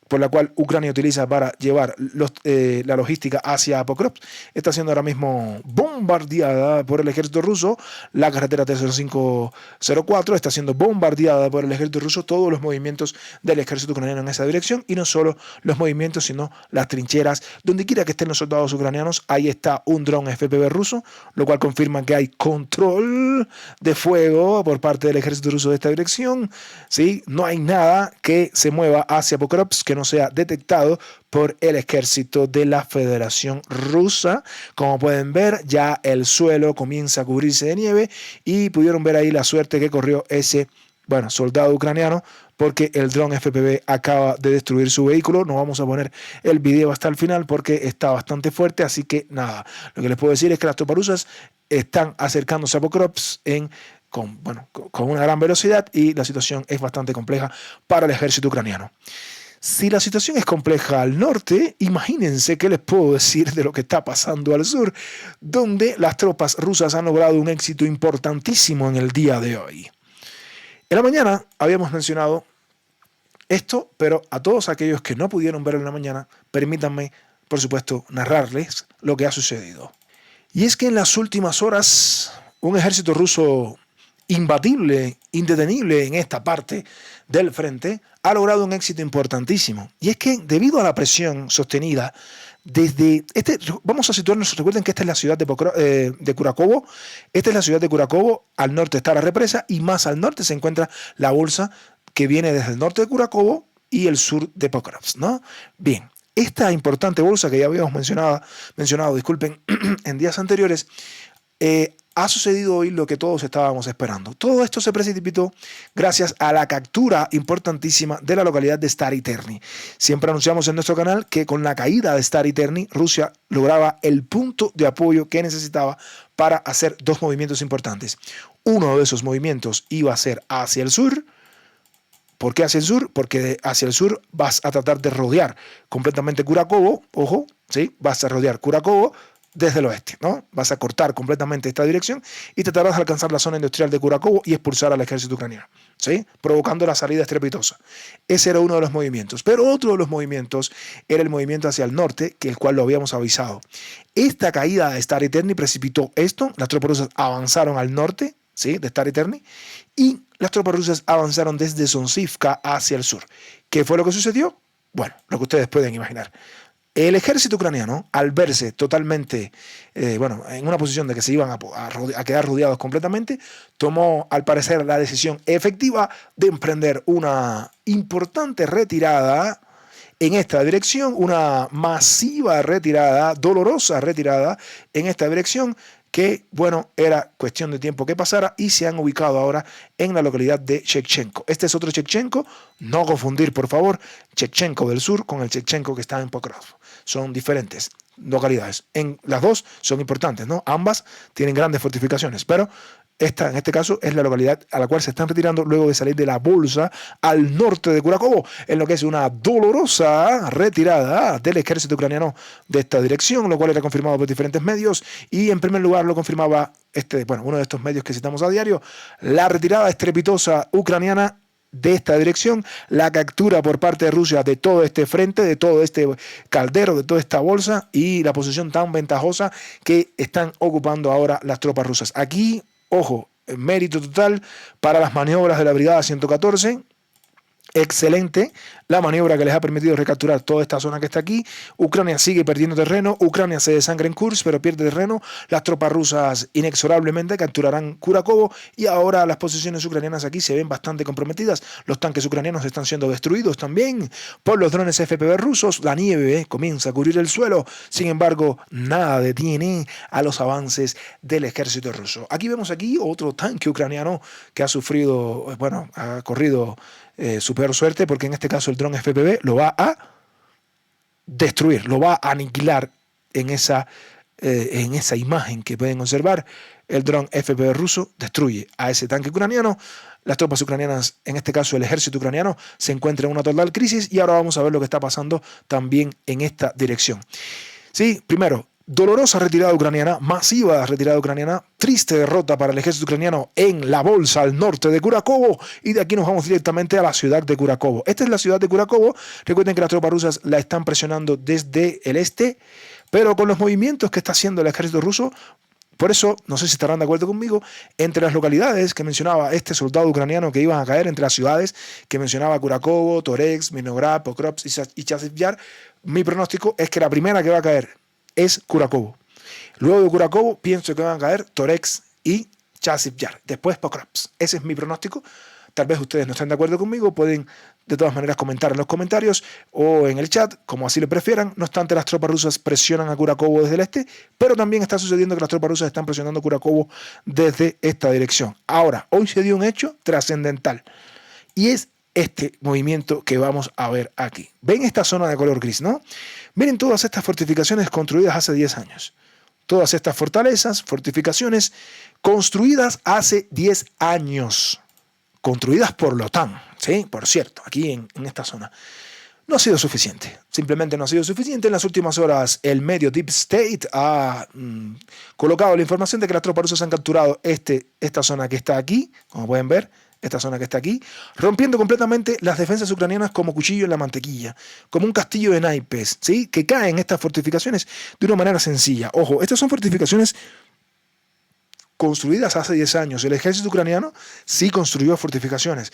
por la cual Ucrania utiliza para llevar la logística hacia Pokrovsk, está siendo ahora mismo bombardeada por el ejército ruso. La carretera 30504 está siendo bombardeada por el ejército ruso, todos los movimientos del ejército ucraniano en esa dirección, y no solo los movimientos, sino las trincheras. Donde quiera que estén los soldados ucranianos, ahí está un dron FPV ruso, lo cual confirma que hay control de fuego por parte del ejército ruso de esta dirección. ¿Sí? No hay nada que se mueva hacia Pokrovsk que no sea detectado por el ejército de la Federación Rusa. Como pueden ver, ya el suelo comienza a cubrirse de nieve y pudieron ver ahí la suerte que corrió ese, soldado ucraniano, porque el dron FPV acaba de destruir su vehículo. No vamos a poner el video hasta el final porque está bastante fuerte, así que nada, lo que les puedo decir es que las tropas rusas están acercándose a Pokrovsk con una gran velocidad y la situación es bastante compleja para el ejército ucraniano. Si la situación es compleja al norte, imagínense qué les puedo decir de lo que está pasando al sur, donde las tropas rusas han logrado un éxito importantísimo en el día de hoy. En la mañana habíamos mencionado esto, pero a todos aquellos que no pudieron ver en la mañana, permítanme, por supuesto, narrarles lo que ha sucedido. Y es que en las últimas horas, un ejército ruso imbatible, indetenible en esta parte del frente, ha logrado un éxito importantísimo. Y es que debido a la presión sostenida desde vamos a situarnos, recuerden que esta es la ciudad de Kurakovo, esta es la ciudad de Kurakovo, al norte está la represa y más al norte se encuentra la bolsa que viene desde el norte de Kurakovo y el sur de Pokrovsk, ¿no? Bien, esta importante bolsa que ya habíamos mencionado, disculpen, en días anteriores, ha sucedido hoy lo que todos estábamos esperando. Todo esto se precipitó gracias a la captura importantísima de la localidad de Stary Terny. Siempre anunciamos en nuestro canal que con la caída de Stary Terny, Rusia lograba el punto de apoyo que necesitaba para hacer dos movimientos importantes. Uno de esos movimientos iba a ser hacia el sur. ¿Por qué hacia el sur? Porque hacia el sur vas a tratar de rodear completamente Kurakovo, ojo, ¿sí? Vas a rodear Kurakovo desde el oeste, ¿no? Vas a cortar completamente esta dirección y tratarás de alcanzar la zona industrial de Kurakovo y expulsar al ejército ucraniano, ¿sí? Provocando la salida estrepitosa. Ese era uno de los movimientos. Pero otro de los movimientos era el movimiento hacia el norte, que el cual lo habíamos avisado. Esta caída de Stary Terny precipitó esto. Las tropas rusas avanzaron al norte, ¿sí? De Stary Terny, y las tropas rusas avanzaron desde Sonzivka hacia el sur. ¿Qué fue lo que sucedió? Bueno, lo que ustedes pueden imaginar. El ejército ucraniano, al verse totalmente en una posición de que se iban a quedar rodeados completamente, tomó al parecer la decisión efectiva de emprender una importante retirada en esta dirección, una masiva retirada, dolorosa retirada en esta dirección, que, era cuestión de tiempo que pasara, y se han ubicado ahora en la localidad de Shevchenko. Este es otro Shevchenko, no confundir, por favor, Shevchenko del sur con el Shevchenko que está en Pokrovsk. Son diferentes localidades. Las dos son importantes, ¿no? Ambas tienen grandes fortificaciones, pero esta, en este caso, es la localidad a la cual se están retirando luego de salir de la bolsa al norte de Kurakovo, en lo que es una dolorosa retirada del ejército ucraniano de esta dirección, lo cual era confirmado por diferentes medios, y en primer lugar lo confirmaba uno de estos medios que citamos a diario: la retirada estrepitosa ucraniana de esta dirección, la captura por parte de Rusia de todo este frente, de todo este caldero, de toda esta bolsa, y la posición tan ventajosa que están ocupando ahora las tropas rusas. Aquí, ojo, mérito total para las maniobras de la Brigada 114, Excelente la maniobra que les ha permitido recapturar toda esta zona que está aquí. Ucrania sigue perdiendo terreno, Ucrania se desangra en Kursk, pero pierde terreno. Las tropas rusas inexorablemente capturarán Kurakovo y ahora las posiciones ucranianas aquí se ven bastante comprometidas. Los tanques ucranianos están siendo destruidos también por los drones FPV rusos. La nieve comienza a cubrir el suelo, sin embargo, nada detiene a los avances del ejército ruso. Aquí vemos aquí otro tanque ucraniano que ha sufrido, bueno, ha corrido su peor suerte, porque en este caso el dron FPV lo va a destruir, lo va a aniquilar en esa imagen que pueden observar. El dron FPV ruso destruye a ese tanque ucraniano. Las tropas ucranianas, en este caso el ejército ucraniano, se encuentra en una total crisis y ahora vamos a ver lo que está pasando también en esta dirección. Sí, primero, dolorosa retirada ucraniana, masiva retirada ucraniana, triste derrota para el ejército ucraniano en la bolsa al norte de Kurakovo, y de aquí nos vamos directamente a la ciudad de Kurakovo. Esta es la ciudad de Kurakovo. Recuerden que las tropas rusas la están presionando desde el este, pero con los movimientos que está haciendo el ejército ruso, por eso, no sé si estarán de acuerdo conmigo, entre las localidades que mencionaba este soldado ucraniano que iban a caer, entre las ciudades que mencionaba Kurakovo, Toretsk, Mirnograd, Pokrovsk y Chasiv Yar, mi pronóstico es que la primera que va a caer es Kurakovo. Luego de Kurakovo pienso que van a caer Toretsk y Chasiv Yar. Después Pokrovsk. Ese es mi pronóstico. Tal vez ustedes no estén de acuerdo conmigo. Pueden de todas maneras comentar en los comentarios o en el chat, como así le prefieran. No obstante, las tropas rusas presionan a Kurakovo desde el este, pero también está sucediendo que las tropas rusas están presionando a Kurakovo desde esta dirección. Ahora, hoy se dio un hecho trascendental y es este movimiento que vamos a ver aquí. ¿Ven esta zona de color gris, no? Miren todas estas fortificaciones construidas hace 10 años. Todas estas fortalezas, fortificaciones construidas hace 10 años. Construidas por la OTAN, ¿sí? Por cierto, aquí en esta zona. No ha sido suficiente. Simplemente no ha sido suficiente. En las últimas horas, el medio Deep State ha colocado la información de que las tropas rusas han capturado esta zona que está aquí, como pueden ver, esta zona que está aquí, rompiendo completamente las defensas ucranianas como cuchillo en la mantequilla, como un castillo de naipes, ¿sí? Que caen estas fortificaciones de una manera sencilla. Ojo, estas son fortificaciones construidas hace 10 años. El ejército ucraniano sí construyó fortificaciones.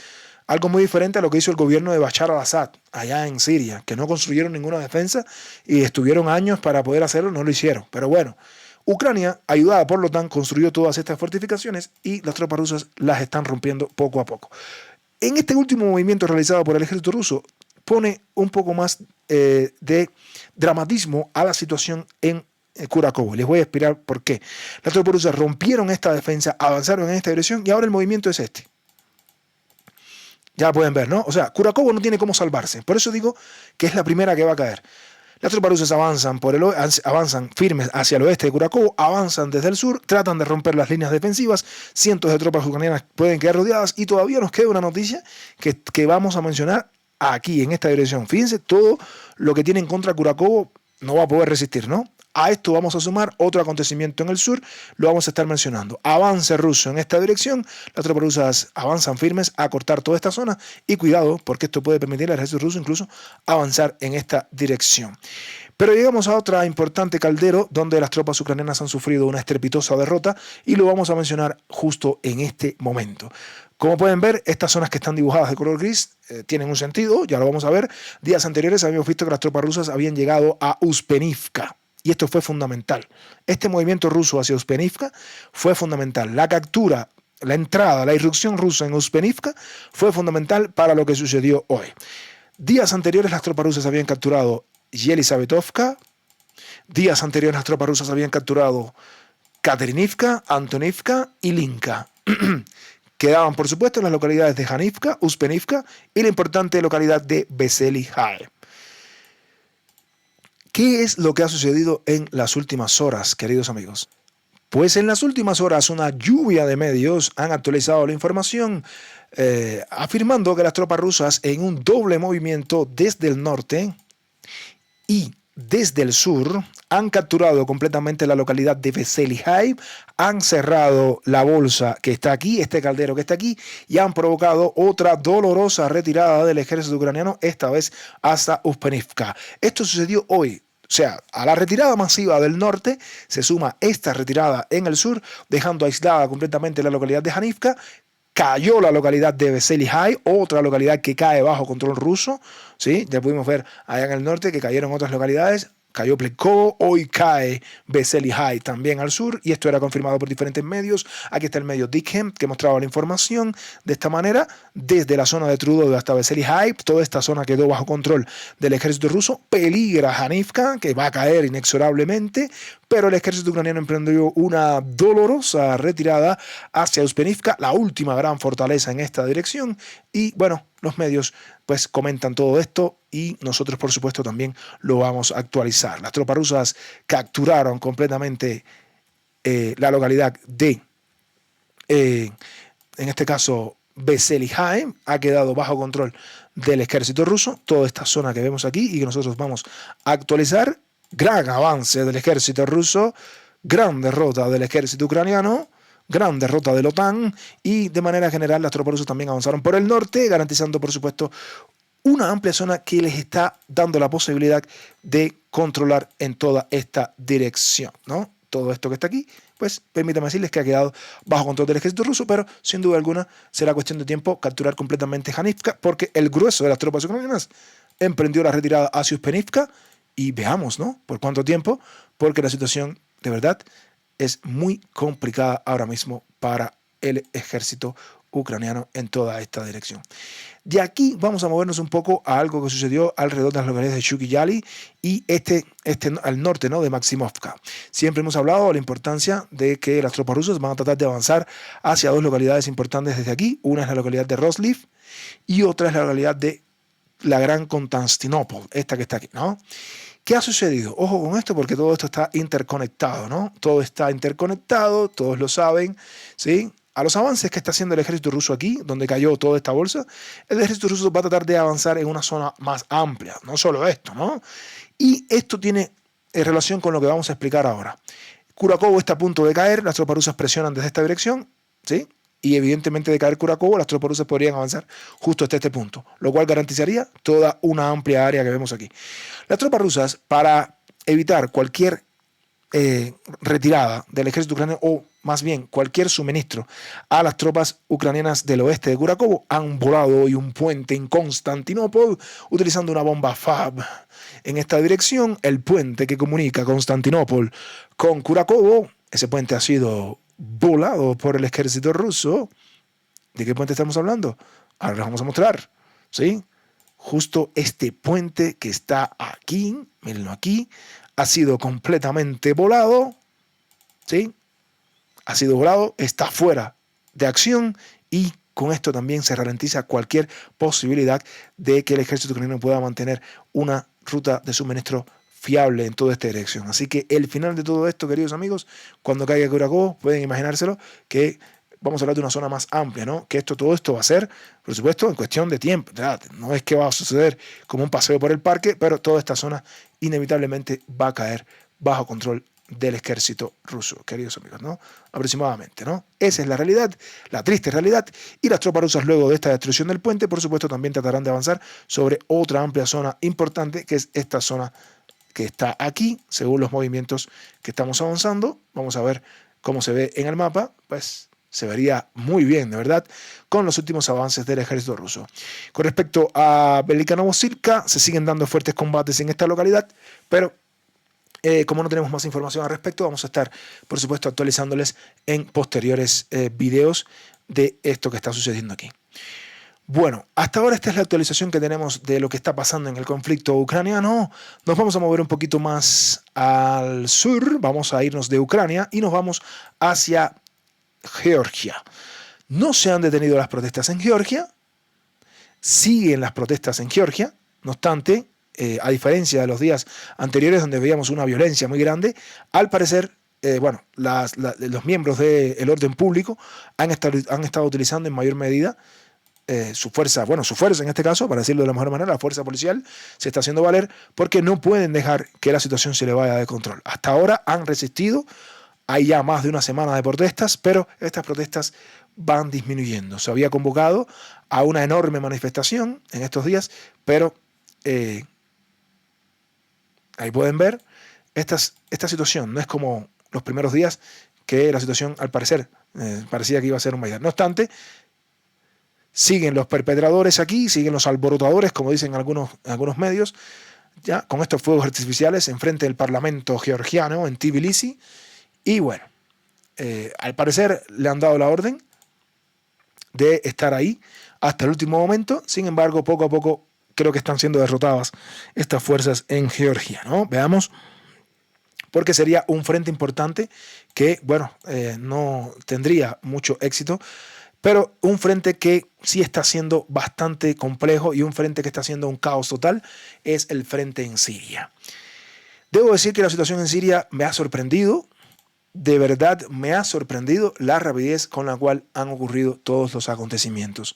Algo muy diferente a lo que hizo el gobierno de Bashar al-Assad allá en Siria, que no construyeron ninguna defensa y estuvieron años para poder hacerlo, no lo hicieron. Pero bueno, Ucrania, ayudada por la OTAN, construyó todas estas fortificaciones y las tropas rusas las están rompiendo poco a poco. En este último movimiento realizado por el ejército ruso, pone un poco más de dramatismo a la situación en Kurakovo. Les voy a explicar por qué. Las tropas rusas rompieron esta defensa, avanzaron en esta dirección y ahora el movimiento es este. Ya pueden ver, ¿no? O sea, Kurakovo no tiene cómo salvarse. Por eso digo que es la primera que va a caer. Las tropas rusas avanzan firmes hacia el oeste de Kurakovo, avanzan desde el sur, tratan de romper las líneas defensivas, cientos de tropas ucranianas pueden quedar rodeadas y todavía nos queda una noticia que vamos a mencionar aquí en esta dirección. Fíjense, todo lo que tiene en contra Kurakovo no va a poder resistir, ¿no? A esto vamos a sumar otro acontecimiento en el sur, lo vamos a estar mencionando. Avance ruso en esta dirección, las tropas rusas avanzan firmes a cortar toda esta zona y cuidado porque esto puede permitir al ejército ruso incluso avanzar en esta dirección. Pero llegamos a otra importante caldero donde las tropas ucranianas han sufrido una estrepitosa derrota y lo vamos a mencionar justo en este momento. Como pueden ver, estas zonas que están dibujadas de color gris tienen un sentido, ya lo vamos a ver. Días anteriores habíamos visto que las tropas rusas habían llegado a Uspenivka. Y esto fue fundamental. Este movimiento ruso hacia Uspenivka fue fundamental. La captura, la entrada, la irrupción rusa en Uspenivka fue fundamental para lo que sucedió hoy. Días anteriores las tropas rusas habían capturado Yelisavetovka. Días anteriores las tropas rusas habían capturado Katerinivka, Antonivka y Linka. Quedaban, por supuesto, las localidades de Hanivka, Uspenivka y la importante localidad de Veselihai. ¿Qué es lo que ha sucedido en las últimas horas, queridos amigos? Pues en las últimas horas una lluvia de medios han actualizado la información afirmando que las tropas rusas en un doble movimiento desde el norte y desde el sur han capturado completamente la localidad de Veselihai, han cerrado la bolsa que está aquí, este caldero que está aquí, y han provocado otra dolorosa retirada del ejército ucraniano, esta vez hasta Uspenivka. Esto sucedió hoy. O sea, a la retirada masiva del norte se suma esta retirada en el sur, dejando aislada completamente la localidad de Hanivka, cayó la localidad de Vesely High, otra localidad que cae bajo control ruso, ¿sí? Ya pudimos ver allá en el norte que cayeron otras localidades. Cayó Plekovo, hoy cae Vesely High también al sur, y esto era confirmado por diferentes medios. Aquí está el medio Dickham, que mostraba la información de esta manera. Desde la zona de Trudeau hasta Vesely High, toda esta zona quedó bajo control del ejército ruso. Peligra Hanivka, que va a caer inexorablemente, pero el ejército ucraniano emprendió una dolorosa retirada hacia Uspenivka, la última gran fortaleza en esta dirección. Y bueno, los medios pues comentan todo esto y nosotros por supuesto también lo vamos a actualizar. Las tropas rusas capturaron completamente la localidad de, en este caso, Vesely High, ha quedado bajo control del ejército ruso, toda esta zona que vemos aquí y que nosotros vamos a actualizar. Gran avance del ejército ruso, gran derrota del ejército ucraniano, gran derrota de la OTAN, y de manera general las tropas rusas también avanzaron por el norte, garantizando por supuesto una amplia zona que les está dando la posibilidad de controlar en toda esta dirección, ¿no? Todo esto que está aquí, pues permítanme decirles que ha quedado bajo control del ejército ruso, pero sin duda alguna será cuestión de tiempo capturar completamente Hanivka, porque el grueso de las tropas ucranianas emprendió la retirada hacia Uspenivka, y veamos, ¿no? Por cuánto tiempo, porque la situación de verdad es muy complicada ahora mismo para el ejército ucraniano en toda esta dirección. De aquí vamos a movernos un poco a algo que sucedió alrededor de las localidades de Shuki-Yali y al norte, ¿no?, de Maximovka. Siempre hemos hablado de la importancia de que las tropas rusas van a tratar de avanzar hacia dos localidades importantes desde aquí. Una es la localidad de Rosliv y otra es la localidad de la Gran Konstantinopol, esta que está aquí, ¿no? ¿Qué ha sucedido? Ojo con esto porque todo esto está interconectado, ¿no? Todo está interconectado, todos lo saben, ¿sí? A los avances que está haciendo el ejército ruso aquí, donde cayó toda esta bolsa, el ejército ruso va a tratar de avanzar en una zona más amplia, no solo esto, ¿no? Y esto tiene relación con lo que vamos a explicar ahora. Kurakovo está a punto de caer, las tropas rusas presionan desde esta dirección, ¿sí? Y evidentemente de caer Kurakovo, las tropas rusas podrían avanzar justo hasta este punto, lo cual garantizaría toda una amplia área que vemos aquí. Las tropas rusas, para evitar cualquier retirada del ejército ucraniano, o más bien cualquier suministro a las tropas ucranianas del oeste de Kurakovo, han volado hoy un puente en Constantinopla utilizando una bomba FAB. En esta dirección, el puente que comunica Constantinopla con Kurakovo, ese puente ha sido volado por el ejército ruso. ¿De qué puente estamos hablando? Ahora les vamos a mostrar, ¿sí? Justo este puente que está aquí, mírenlo aquí, ha sido completamente volado, ¿sí? Ha sido volado, está fuera de acción, y con esto también se ralentiza cualquier posibilidad de que el ejército ucraniano pueda mantener una ruta de suministro fiable en toda esta dirección. Así que el final de todo esto, queridos amigos, cuando caiga Kurakovo, pueden imaginárselo que vamos a hablar de una zona más amplia, ¿no? Que todo esto va a ser, por supuesto, en cuestión de tiempo. No es que va a suceder como un paseo por el parque, pero toda esta zona inevitablemente va a caer bajo control del ejército ruso, queridos amigos, ¿no? Aproximadamente, ¿no? Esa es la realidad, la triste realidad, y las tropas rusas, luego de esta destrucción del puente, por supuesto, también tratarán de avanzar sobre otra amplia zona importante, que es esta zona que está aquí, según los movimientos que estamos avanzando. Vamos a ver cómo se ve en el mapa, pues se vería muy bien, de verdad, con los últimos avances del ejército ruso. Con respecto a Velika Novosibirsk, se siguen dando fuertes combates en esta localidad, pero como no tenemos más información al respecto, vamos a estar, por supuesto, actualizándoles en posteriores videos de esto que está sucediendo aquí. Bueno, hasta ahora esta es la actualización que tenemos de lo que está pasando en el conflicto ucraniano. Nos vamos a mover un poquito más al sur, vamos a irnos de Ucrania y nos vamos hacia Georgia. No se han detenido las protestas en Georgia, siguen las protestas en Georgia, no obstante, a diferencia de los días anteriores donde veíamos una violencia muy grande, al parecer, los miembros del orden público han estado utilizando en mayor medida su fuerza en este caso, para decirlo de la mejor manera, la fuerza policial se está haciendo valer porque no pueden dejar que la situación se le vaya de control. Hasta ahora han resistido, hay ya más de una semana de protestas, pero estas protestas van disminuyendo. Se había convocado a una enorme manifestación en estos días, pero ahí pueden ver esta situación. No es como los primeros días, que la situación al parecer parecía que iba a ser un mayor. No obstante, siguen los perpetradores aquí, siguen los alborotadores, como dicen algunos medios, ya con estos fuegos artificiales enfrente del Parlamento georgiano en Tbilisi. Y bueno, al parecer le han dado la orden de estar ahí hasta el último momento. Sin embargo, poco a poco creo que están siendo derrotadas estas fuerzas en Georgia, ¿no? Veamos, porque sería un frente importante que, bueno, no tendría mucho éxito, pero un frente que sí está siendo bastante complejo y un frente que está siendo un caos total es el frente en Siria. Debo decir que la situación en Siria me ha sorprendido. De verdad me ha sorprendido la rapidez con la cual han ocurrido todos los acontecimientos.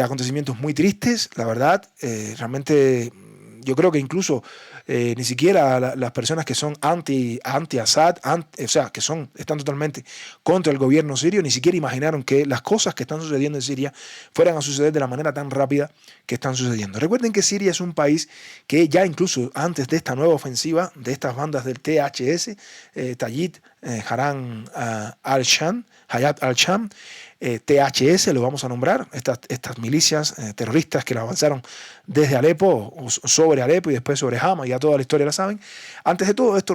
Acontecimientos muy tristes, la verdad. Realmente yo creo que incluso ni siquiera las personas que son anti-Assad, o sea, que están totalmente contra el gobierno sirio, ni siquiera imaginaron que las cosas que están sucediendo en Siria fueran a suceder de la manera tan rápida que están sucediendo. Recuerden que Siria es un país que ya incluso antes de esta nueva ofensiva de estas bandas del THS, Tayyid Haram Hayat al-Sham, THS lo vamos a nombrar, estas milicias terroristas que la avanzaron desde Alepo, o sobre Alepo y después sobre Hama, ya toda la historia la saben. Antes de todo esto,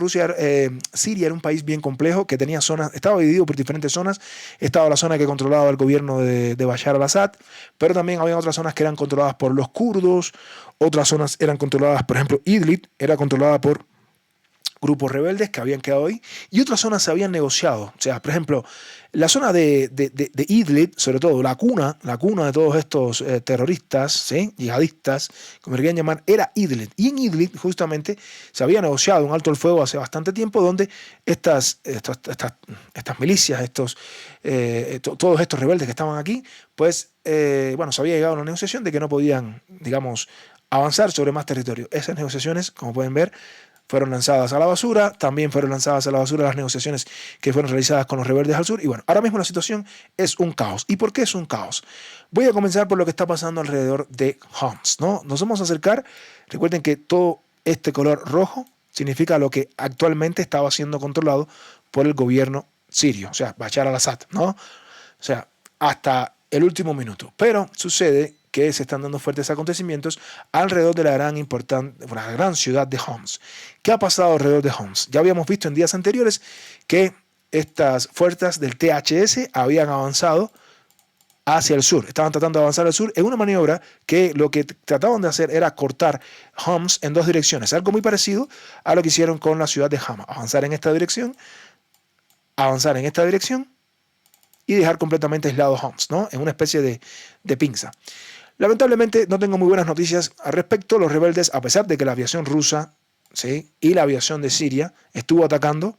Siria era un país bien complejo que tenía zonas, estaba dividido por diferentes zonas. Estaba la zona que controlaba el gobierno de Bashar al-Assad, pero también había otras zonas que eran controladas por los kurdos, otras zonas eran controladas, por ejemplo, Idlib era controlada por grupos rebeldes que habían quedado ahí, y otras zonas se habían negociado. O sea, por ejemplo, la zona de Idlib, sobre todo la cuna de todos estos terroristas, ¿sí?, yihadistas, como le querían llamar, era Idlib. Y en Idlib justamente se había negociado un alto el fuego hace bastante tiempo, donde estas milicias, todos estos rebeldes que estaban aquí, pues, bueno, se había llegado a una negociación de que no podían, digamos, avanzar sobre más territorio. Esas negociaciones, como pueden ver, fueron lanzadas a la basura. También fueron lanzadas a la basura las negociaciones que fueron realizadas con los rebeldes al sur. Y bueno, ahora mismo la situación es un caos. ¿Y por qué es un caos? Voy a comenzar por lo que está pasando alrededor de Homs, ¿no? Nos vamos a acercar. Recuerden que todo este color rojo significa lo que actualmente estaba siendo controlado por el gobierno sirio, o sea, Bashar al-Assad, ¿no? O sea, hasta el último minuto. Pero sucede que se están dando fuertes acontecimientos alrededor de la gran ciudad de Homs. ¿Qué ha pasado alrededor de Homs? Ya habíamos visto en días anteriores que estas fuerzas del THS habían avanzado hacia el sur, estaban tratando de avanzar al sur en una maniobra que lo que trataban de hacer era cortar Homs en dos direcciones, algo muy parecido a lo que hicieron con la ciudad de Hama, avanzar en esta dirección y dejar completamente aislado Homs, ¿no?, en una especie de pinza. Lamentablemente no tengo muy buenas noticias al respecto. Los rebeldes, a pesar de que la aviación rusa, ¿sí?, y la aviación de Siria estuvo atacando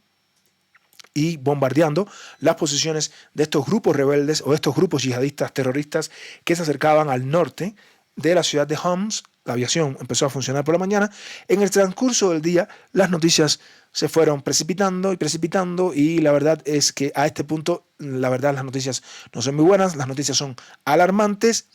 y bombardeando las posiciones de estos grupos rebeldes o estos grupos yihadistas terroristas que se acercaban al norte de la ciudad de Homs, la aviación empezó a funcionar por la mañana. En el transcurso del día las noticias se fueron precipitando y la verdad es que a este punto, la verdad, las noticias no son muy buenas, las noticias son alarmantes.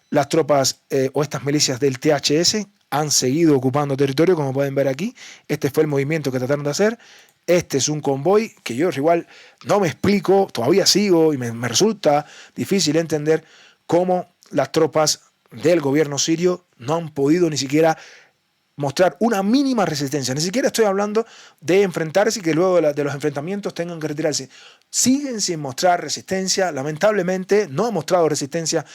Las tropas o estas milicias del THS han seguido ocupando territorio, como pueden ver aquí. Este fue el movimiento que trataron de hacer. Este es un convoy que yo igual no me explico, todavía sigo y me resulta difícil entender cómo las tropas del gobierno sirio no han podido ni siquiera mostrar una mínima resistencia. Ni siquiera estoy hablando de enfrentarse y que luego de los enfrentamientos tengan que retirarse. Siguen sin mostrar resistencia. Lamentablemente no ha mostrado resistencia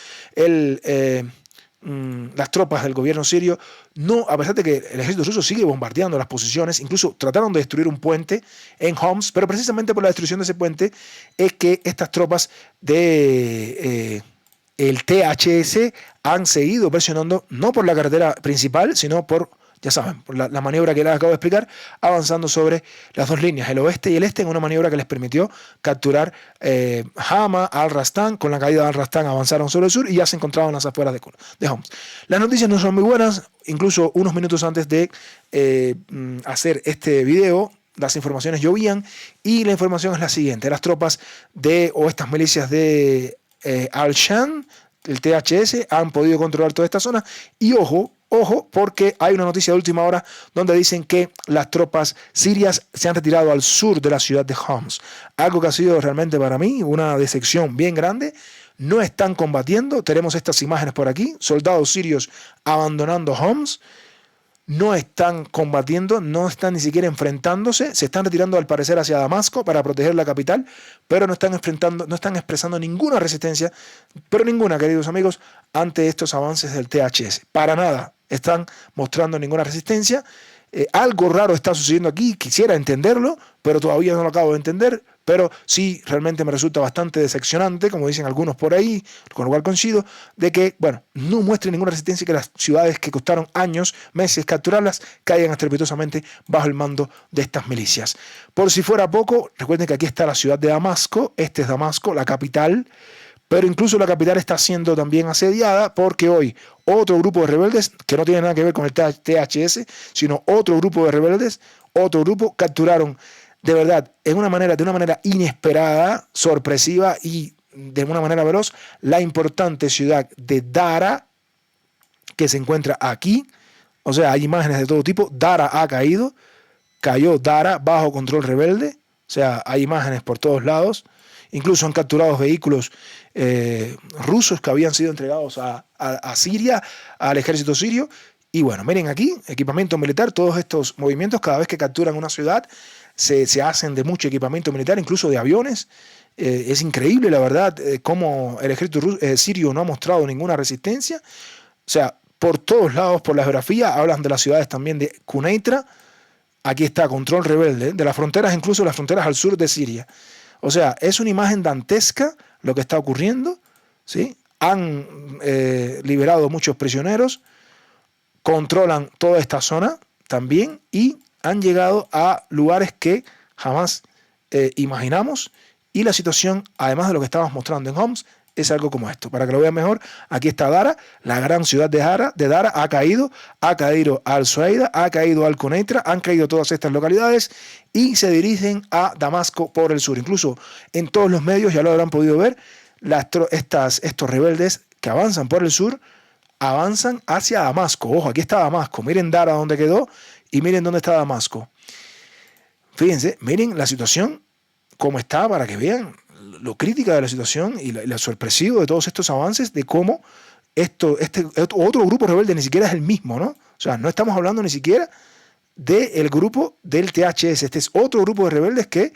las tropas del gobierno sirio. No, a pesar de que el ejército ruso sigue bombardeando las posiciones, incluso trataron de destruir un puente en Homs, pero precisamente por la destrucción de ese puente es que estas tropas el THS han seguido presionando, no por la carretera principal, sino por, ya saben, por la maniobra que les acabo de explicar, avanzando sobre las dos líneas, el oeste y el este, en una maniobra que les permitió capturar Hama, Al-Rastan. Con la caída de Al-Rastan avanzaron sobre el sur y ya se encontraban en las afueras de Homs. Las noticias no son muy buenas. Incluso unos minutos antes de hacer este video, las informaciones llovían y la información es la siguiente: las tropas o estas milicias de Al-Sham, el THS, han podido controlar toda esta zona. Y ojo, porque hay una noticia de última hora donde dicen que las tropas sirias se han retirado al sur de la ciudad de Homs. Algo que ha sido realmente para mí una decepción bien grande, no están combatiendo. Tenemos estas imágenes por aquí, soldados sirios abandonando Homs. No están combatiendo, no están ni siquiera enfrentándose, se están retirando al parecer hacia Damasco para proteger la capital, pero no están expresando ninguna resistencia, pero ninguna, queridos amigos, ante estos avances del THS. Para nada están mostrando ninguna resistencia. Algo raro está sucediendo aquí, quisiera entenderlo, pero todavía no lo acabo de entender, pero sí realmente me resulta bastante decepcionante, como dicen algunos por ahí, con lo cual coincido, de que, bueno, no muestren ninguna resistencia, que las ciudades que costaron años, meses capturarlas, caigan estrepitosamente bajo el mando de estas milicias. Por si fuera poco, recuerden que aquí está la ciudad de Damasco, este es Damasco, la capital, pero incluso la capital está siendo también asediada porque hoy otro grupo de rebeldes, que no tiene nada que ver con el THS, sino otro grupo de rebeldes, otro grupo, capturaron de verdad, de una manera inesperada, sorpresiva y de una manera veloz, la importante ciudad de Dara, que se encuentra aquí. O sea, hay imágenes de todo tipo. Dara ha caído, cayó Dara bajo control rebelde. O sea, hay imágenes por todos lados. Incluso han capturado vehículos rusos que habían sido entregados a Siria, al ejército sirio. Y bueno, miren aquí, equipamiento militar, todos estos movimientos, cada vez que capturan una ciudad, se hacen de mucho equipamiento militar, incluso de aviones. Es increíble, la verdad, cómo el ejército sirio no ha mostrado ninguna resistencia. O sea, por todos lados, por la geografía, hablan de las ciudades también de Quneitra. Aquí está, control rebelde, de las fronteras, incluso las fronteras al sur de Siria. O sea, es una imagen dantesca lo que está ocurriendo, ¿sí? Han liberado muchos prisioneros, controlan toda esta zona también y han llegado a lugares que jamás imaginamos, y la situación, además de lo que estábamos mostrando en Homs, es algo como esto. Para que lo vean mejor, aquí está Dara, la gran ciudad de Dara ha caído Al-Suaida, ha caído Al-Quneitra, han caído todas estas localidades y se dirigen a Damasco por el sur. Incluso en todos los medios, ya lo habrán podido ver, estos rebeldes que avanzan por el sur, avanzan hacia Damasco. Ojo, aquí está Damasco, miren Dara donde quedó y miren dónde está Damasco. Fíjense, miren la situación cómo está, para que vean lo crítica de la situación y lo sorpresivo de todos estos avances, de cómo otro grupo rebelde ni siquiera es el mismo, ¿no? O sea, no estamos hablando ni siquiera del grupo del THS. Este es otro grupo de rebeldes que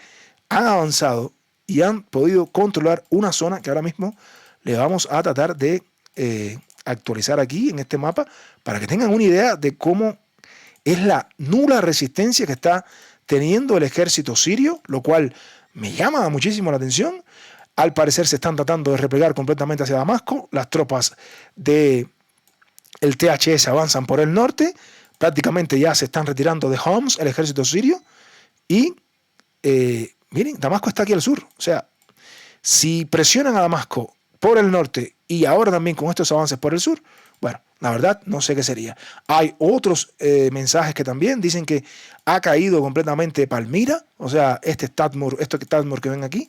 han avanzado y han podido controlar una zona que ahora mismo le vamos a tratar de actualizar aquí en este mapa para que tengan una idea de cómo es la nula resistencia que está teniendo el ejército sirio, lo cual me llama muchísimo la atención. Al parecer se están tratando de replegar completamente hacia Damasco. Las tropas del THS avanzan por el norte. Prácticamente ya se están retirando de Homs, el ejército sirio. Y miren, Damasco está aquí al sur. O sea, si presionan a Damasco por el norte y ahora también con estos avances por el sur, bueno, la verdad no sé qué sería. Hay otros mensajes que también dicen que ha caído completamente Palmira, o sea, este Tadmur que ven aquí,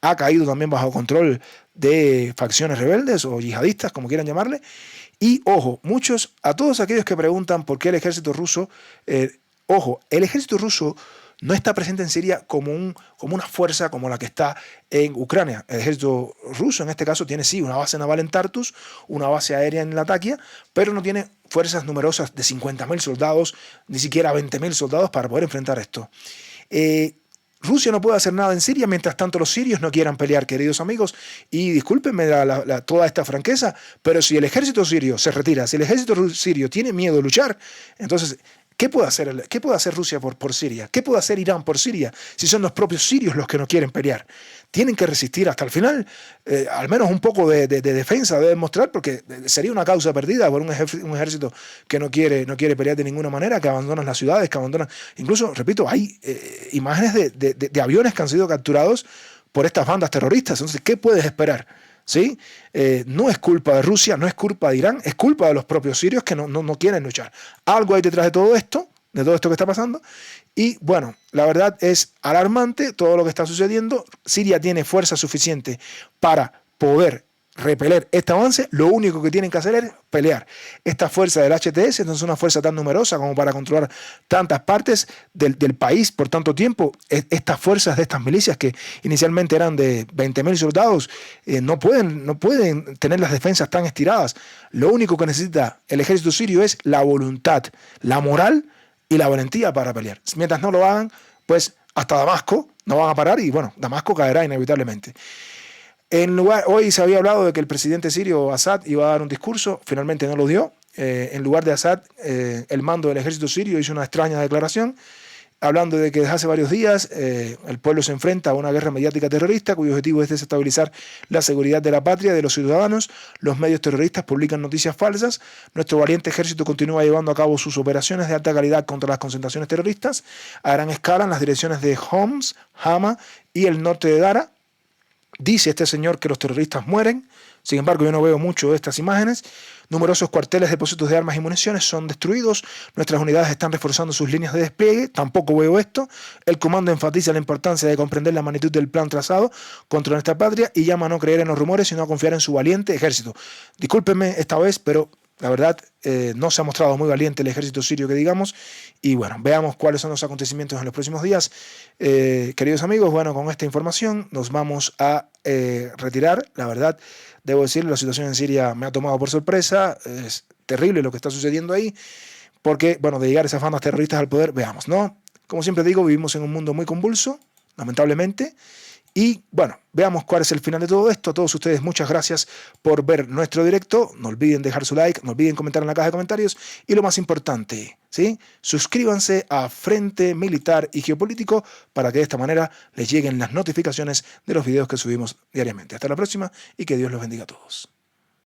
ha caído también bajo control de facciones rebeldes o yihadistas, como quieran llamarle. Y ojo, a todos aquellos que preguntan por qué el ejército ruso, el ejército ruso no está presente en Siria como una fuerza como la que está en Ucrania. El ejército ruso en este caso tiene sí una base naval en Tartus, una base aérea en Latakia, pero no tiene fuerzas numerosas de 50.000 soldados, ni siquiera 20.000 soldados para poder enfrentar esto. Rusia no puede hacer nada en Siria mientras tanto los sirios no quieran pelear, queridos amigos, y discúlpenme toda esta franqueza, pero si el ejército sirio se retira, si el ejército sirio tiene miedo de luchar, entonces ¿qué puede hacer Rusia por Siria? ¿Qué puede hacer Irán por Siria si son los propios sirios los que no quieren pelear? Tienen que resistir hasta el final, al menos un poco de defensa deben mostrar, porque sería una causa perdida por un ejército que no quiere pelear de ninguna manera, que abandonan las ciudades, que abandonan... Incluso, repito, hay imágenes de aviones que han sido capturados por estas bandas terroristas. Entonces, ¿qué puedes esperar? ¿Sí? No es culpa de Rusia, no es culpa de Irán, es culpa de los propios sirios que no quieren luchar. Algo hay detrás de todo esto que está pasando, y bueno, la verdad es alarmante todo lo que está sucediendo. Siria tiene fuerza suficiente para poder repeler este avance, lo único que tienen que hacer es pelear. Esta fuerza del HTS no es una fuerza tan numerosa como para controlar tantas partes del país por tanto tiempo. Estas fuerzas de estas milicias, que inicialmente eran de 20.000 soldados, no pueden tener las defensas tan estiradas. Lo único que necesita el ejército sirio es la voluntad, la moral y la valentía para pelear. Mientras no lo hagan, pues hasta Damasco no van a parar y bueno, Damasco caerá inevitablemente. Hoy se había hablado de que el presidente sirio Assad iba a dar un discurso, finalmente no lo dio. En lugar de Assad, el mando del ejército sirio hizo una extraña declaración, hablando de que desde hace varios días el pueblo se enfrenta a una guerra mediática terrorista cuyo objetivo es desestabilizar la seguridad de la patria, de los ciudadanos. Los medios terroristas publican noticias falsas. Nuestro valiente ejército continúa llevando a cabo sus operaciones de alta calidad contra las concentraciones terroristas a gran escala en las direcciones de Homs, Hama y el norte de Dara. Dice este señor que los terroristas mueren. Sin embargo, yo no veo mucho de estas imágenes. Numerosos cuarteles, depósitos de armas y municiones son destruidos. Nuestras unidades están reforzando sus líneas de despliegue. Tampoco veo esto. El comando enfatiza la importancia de comprender la magnitud del plan trazado contra nuestra patria y llama a no creer en los rumores, sino a confiar en su valiente ejército. Discúlpenme esta vez, pero la verdad no se ha mostrado muy valiente el ejército sirio, que digamos. Y bueno, veamos cuáles son los acontecimientos en los próximos días. Queridos amigos, bueno, con esta información nos vamos a retirar. La verdad, debo decir, la situación en Siria me ha tomado por sorpresa. Es terrible lo que está sucediendo ahí. Porque, bueno, de llegar esas bandas terroristas al poder, veamos, ¿no? Como siempre digo, vivimos en un mundo muy convulso, lamentablemente. Y bueno, veamos cuál es el final de todo esto. A todos ustedes, muchas gracias por ver nuestro directo. No olviden dejar su like, no olviden comentar en la caja de comentarios. Y lo más importante, ¿sí? Suscríbanse a Frente Militar y Geopolítico para que de esta manera les lleguen las notificaciones de los videos que subimos diariamente. Hasta la próxima y que Dios los bendiga a todos.